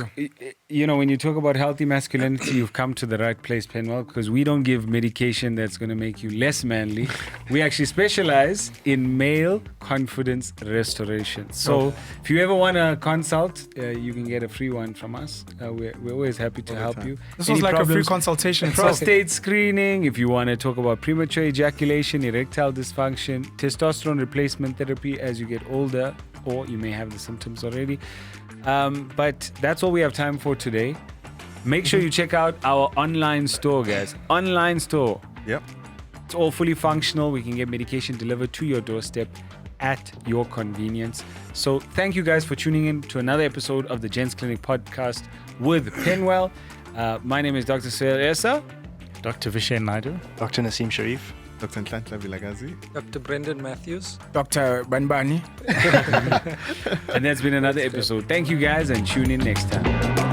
[SPEAKER 6] you know, when you talk about healthy masculinity, you've come to the right place, Penuel, because we don't give medication that's going to make you less manly. We actually specialize in male confidence restoration. So if you you ever want a consult, you can get a free one from us. We're always happy to help you.
[SPEAKER 1] This
[SPEAKER 6] Any
[SPEAKER 1] was like a free
[SPEAKER 6] problems?
[SPEAKER 1] consultation. itself.
[SPEAKER 6] Prostate screening, if you want to talk about premature ejaculation, erectile dysfunction, testosterone replacement therapy as you get older, or you may have the symptoms already. But that's all we have time for today. Make sure you check out our online store, guys. Online store.
[SPEAKER 3] Yep.
[SPEAKER 6] It's all fully functional. We can get medication delivered to your doorstep at your convenience. So thank you guys for tuning in to another episode of the Gents Clinic podcast with Penuel. My name is Dr. Sohail Essa.
[SPEAKER 4] Dr. Vishen Naidu.
[SPEAKER 2] Dr. Naseem Sharif.
[SPEAKER 3] Dr. Nhlanhla Vilakazi.
[SPEAKER 5] Dr. Brendan Matthews.
[SPEAKER 1] Dr. Banbani.
[SPEAKER 6] And that's been another episode. Thank you guys and tune in next time.